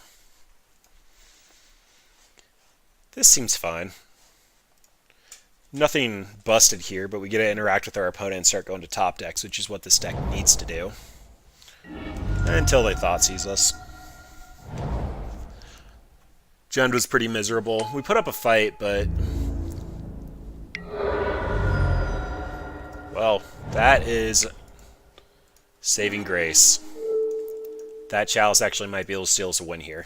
This seems fine. Nothing busted here, but we get to interact with our opponent and start going to top decks, which is what this deck needs to do. Until they Thoughtseize us. Jund was pretty miserable. We put up a fight, but... well, that is saving grace. That Chalice actually might be able to steal us a win here.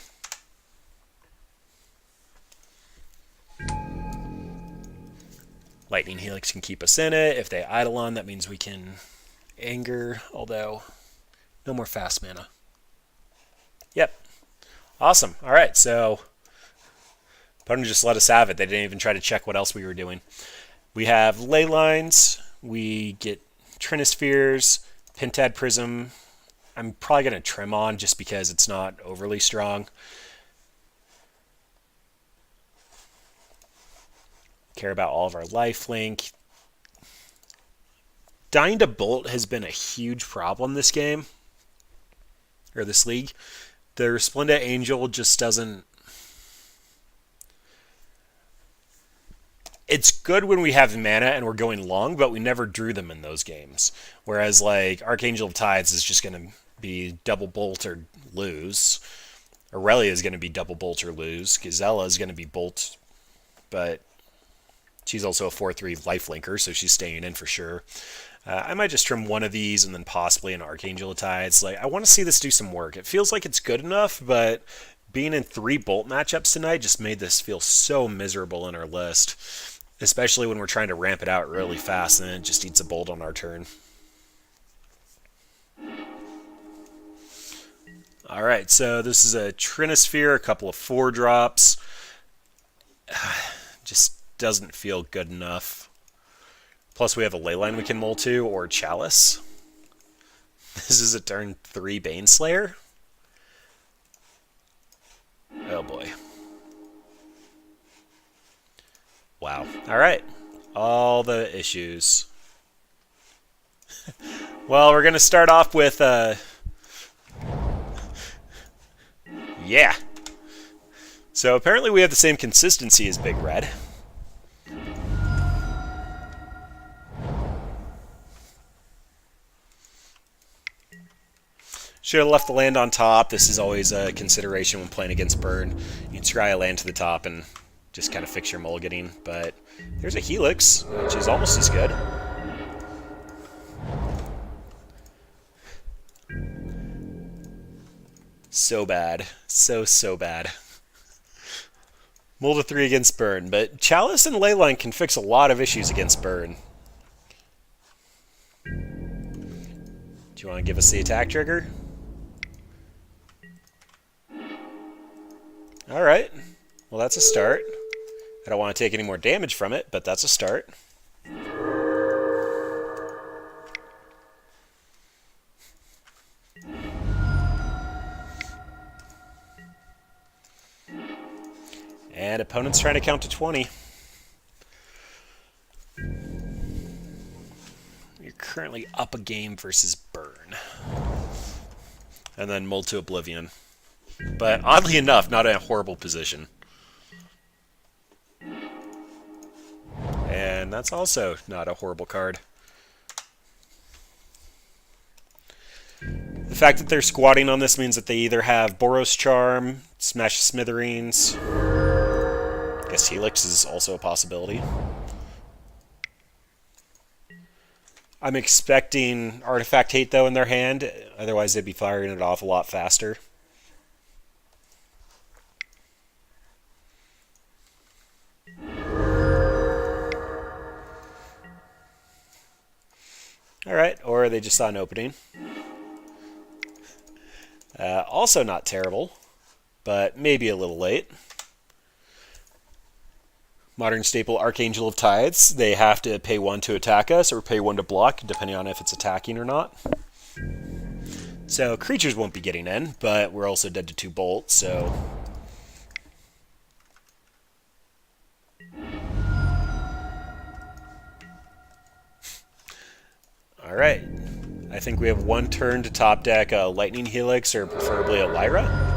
Lightning Helix can keep us in it. If they Eidolon, that means we can Anger, although no more fast mana. Yep. Awesome. All right, so opponent just let us have it. They didn't even try to check what else we were doing. We have Ley Lines. We get Trinispheres, Pentad Prism. I'm probably going to trim on just because it's not overly strong. Care about all of our lifelink. Dying to Bolt has been a huge problem this game, or this league. The Resplendent Angel just doesn't... It's good when we have mana and we're going long, but we never drew them in those games. Whereas, like, Archangel of Tides is just going to be double Bolt or lose. Aurelia is going to be double Bolt or lose. Gazella is going to be Bolt, but she's also a 4/3 lifelinker, so she's staying in for sure. I might just trim one of these and then possibly an Archangel of Tides. Like, I want to see this do some work. It feels like it's good enough, but being in 3 Bolt matchups tonight just made this feel so miserable in our list, especially when we're trying to ramp it out really fast and it just eats a Bolt on our turn. Alright, so this is a Trinisphere, a couple of 4-drops. Just doesn't feel good enough. Plus we have a Leyline we can mull to, or Chalice. This is a turn 3 Baneslayer. Oh boy. Wow. Alright. All the issues. Well, we're going to start off with... Yeah. So apparently we have the same consistency as Big Red. Should have left the land on top. This is always a consideration when playing against Burn. You can scry a land to the top and just kind of fix your mulliganing. But there's a Helix, which is almost as good. So bad. So bad. Mull to 3 against Burn. But Chalice and Leyline can fix a lot of issues against Burn. Do you want to give us the attack trigger? Alright. Well, that's a start. I don't want to take any more damage from it, but that's a start. And opponent's trying to count to 20. You're currently up a game versus Burn. And then mull to Oblivion. But oddly enough, not in a horrible position. And that's also not a horrible card. The fact that they're squatting on this means that they either have Boros Charm, Smash Smithereens. I guess Helix is also a possibility. I'm expecting Artifact Hate, though, in their hand. Otherwise, they'd be firing it off a lot faster. Alright, or they just saw an opening. Also not terrible, but maybe a little late. Modern staple Archangel of Tides. They have to pay 1 to attack us or pay 1 to block, depending on if it's attacking or not. So creatures won't be getting in, but we're also dead to 2 bolts, so... Alright. I think we have 1 turn to top deck a Lightning Helix or preferably a Lyra.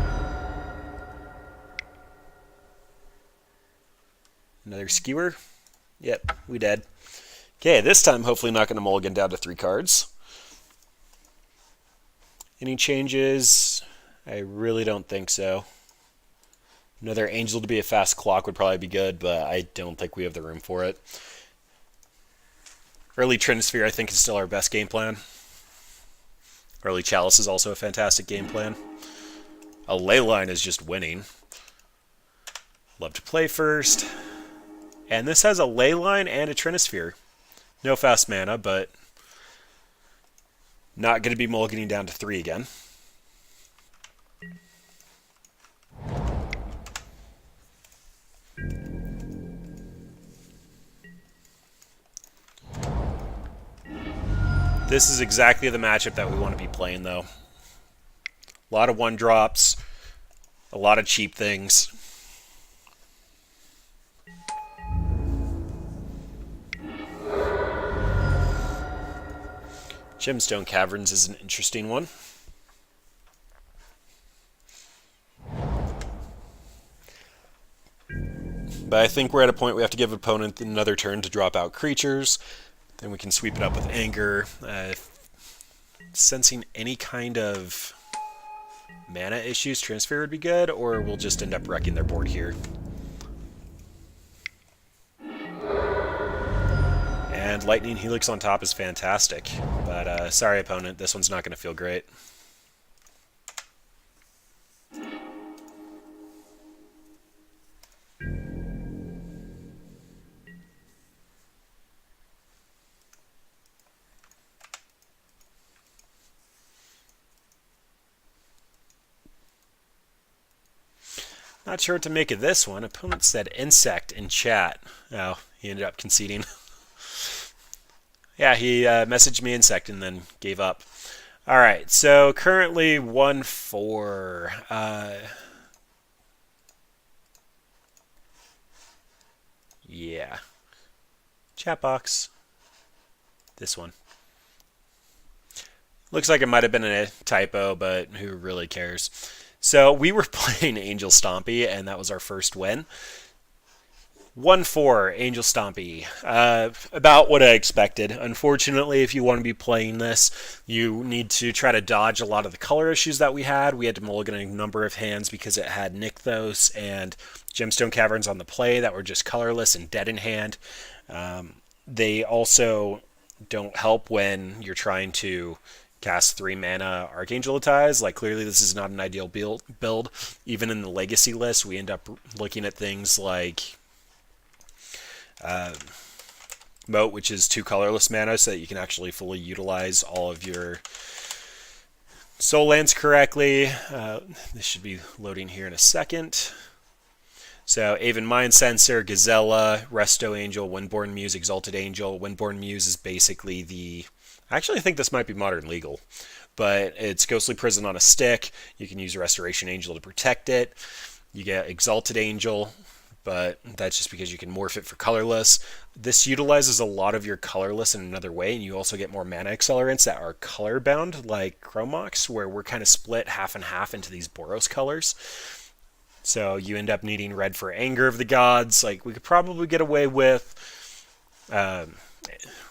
Another Skewer. Yep, we dead. Okay, this time hopefully not going to mulligan down to 3 cards. Any changes? I really don't think so. Another Angel to be a fast clock would probably be good, but I don't think we have the room for it. Early Trinisphere, I think, is still our best game plan. Early Chalice is also a fantastic game plan. A Leyline is just winning. Love to play first. And this has a ley line and a Trinisphere. No fast mana, but not going to be mulliganing down to 3 again. This is exactly the matchup that we want to be playing, though. A lot of 1-drops, a lot of cheap things. Gemstone Caverns is an interesting one. But I think we're at a point we have to give opponent another turn to drop out creatures. Then we can sweep it up with Anger. Sensing any kind of mana issues, Transfer would be good, or we'll just end up wrecking their board here. And Lightning Helix on top is fantastic. But sorry, opponent, this one's not going to feel great. Not sure what to make of this one. Opponent said insect in chat. Oh, he ended up conceding. Yeah, he messaged me insect and then gave up. All right, so currently 1-4. Yeah. Chat box. This one. Looks like it might have been a typo, but who really cares? So we were playing Angel Stompy, and that was our first win. 1-4, Angel Stompy. About what I expected. Unfortunately, if you want to be playing this, you need to try to dodge a lot of the color issues that we had. We had to mulligan a number of hands because it had Nykthos and Gemstone Caverns on the play that were just colorless and dead in hand. They also don't help when you're trying to cast 3 mana Archangel Ties. Like, clearly this is not an ideal build. Even in the Legacy list, we end up looking at things like Moat, which is 2 colorless mana, so that you can actually fully utilize all of your soul lands correctly. This should be loading here in a second. So Aven Mind Sensor, Gazella, Resto Angel, Windborn Muse, Exalted Angel. Windborn Muse is basically the... I actually think this might be modern legal, but it's Ghostly Prison on a stick. You can use Restoration Angel to protect it. You get Exalted Angel, but that's just because you can morph it for colorless. This utilizes a lot of your colorless in another way, and you also get more mana accelerants that are color bound, like Chromox, where we're kind of split half and half into these Boros colors. So you end up needing red for Anger of the Gods. Like, we could probably get away with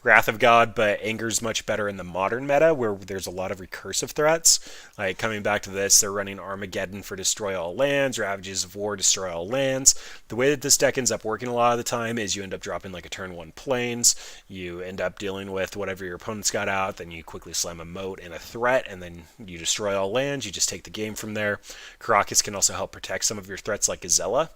Wrath of God, but Anger's much better in the modern meta, where there's a lot of recursive threats. Like, coming back to this, they're running Armageddon for Destroy All Lands, Ravages of War, Destroy All Lands. The way that this deck ends up working a lot of the time is you end up dropping like a turn 1 Plains, you end up dealing with whatever your opponent's got out, then you quickly slam a Moat and a threat, and then you destroy all lands, you just take the game from there. Karakas can also help protect some of your threats like Gazella.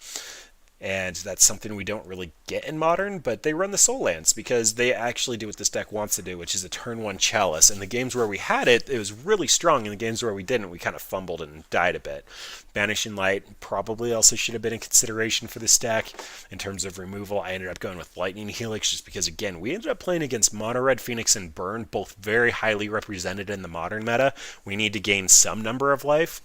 And that's something we don't really get in Modern, but they run the Soul Lands because they actually do what this deck wants to do, which is a turn 1 Chalice. In the games where we had it, it was really strong. In the games where we didn't, we kind of fumbled and died a bit. Banishing Light probably also should have been in consideration for this deck. In terms of removal, I ended up going with Lightning Helix just because, again, we ended up playing against Mono Red, Phoenix, and Burn, both very highly represented in the Modern meta. We need to gain some number of life.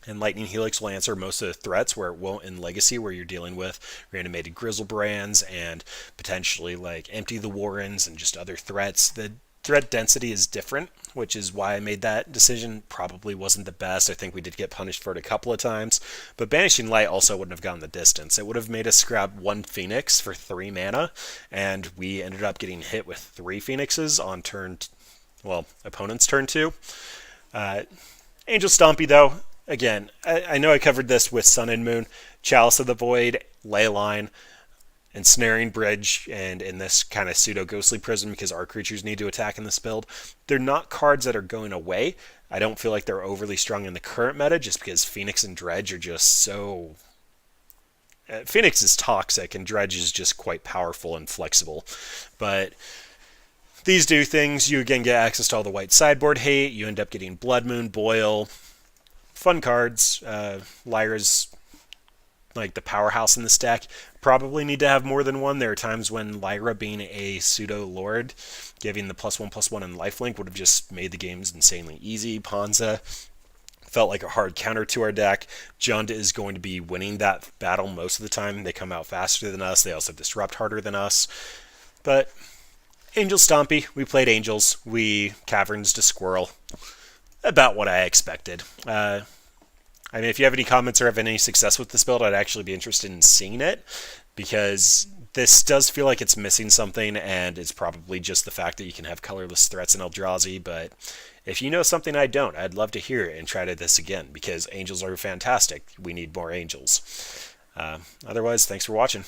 And Lightning Helix will answer most of the threats where it won't in Legacy, where you're dealing with reanimated Grizzlebrands and potentially like Empty the Warrens and just other threats. The threat density is different, which is why I made that decision. Probably wasn't the best. I think we did get punished for it a couple of times. But Banishing Light also wouldn't have gone the distance. It would have made us grab 1 Phoenix for 3 mana, and we ended up getting hit with 3 Phoenixes on opponent's turn 2. Angel Stompy, though. Again, I know I covered this with Sun and Moon, Chalice of the Void, Leyline, Ensnaring Bridge, and in this kind of pseudo-ghostly prison because our creatures need to attack in this build. They're not cards that are going away. I don't feel like they're overly strong in the current meta just because Phoenix and Dredge are just so Phoenix is toxic, and Dredge is just quite powerful and flexible. But these do things. You again get access to all the white sideboard hate. You end up getting Blood Moon, Boil, fun cards. Lyra's like the powerhouse in this deck. Probably need to have more than one. There are times when Lyra being a pseudo lord, giving the +1/+1 and lifelink would have just made the games insanely easy. Ponza felt like a hard counter to our deck. Jund is going to be winning that battle most of the time. They come out faster than us. They also disrupt harder than us. But Angel Stompy, we played Angels. We Caverns to Squirrel. About what I expected. I mean, if you have any comments or have any success with this build, I'd actually be interested in seeing it, because this does feel like it's missing something, and it's probably just the fact that you can have colorless threats in Eldrazi, but if you know something I don't, I'd love to hear it and try this again, because Angels are fantastic. We need more Angels. Otherwise, thanks for watching.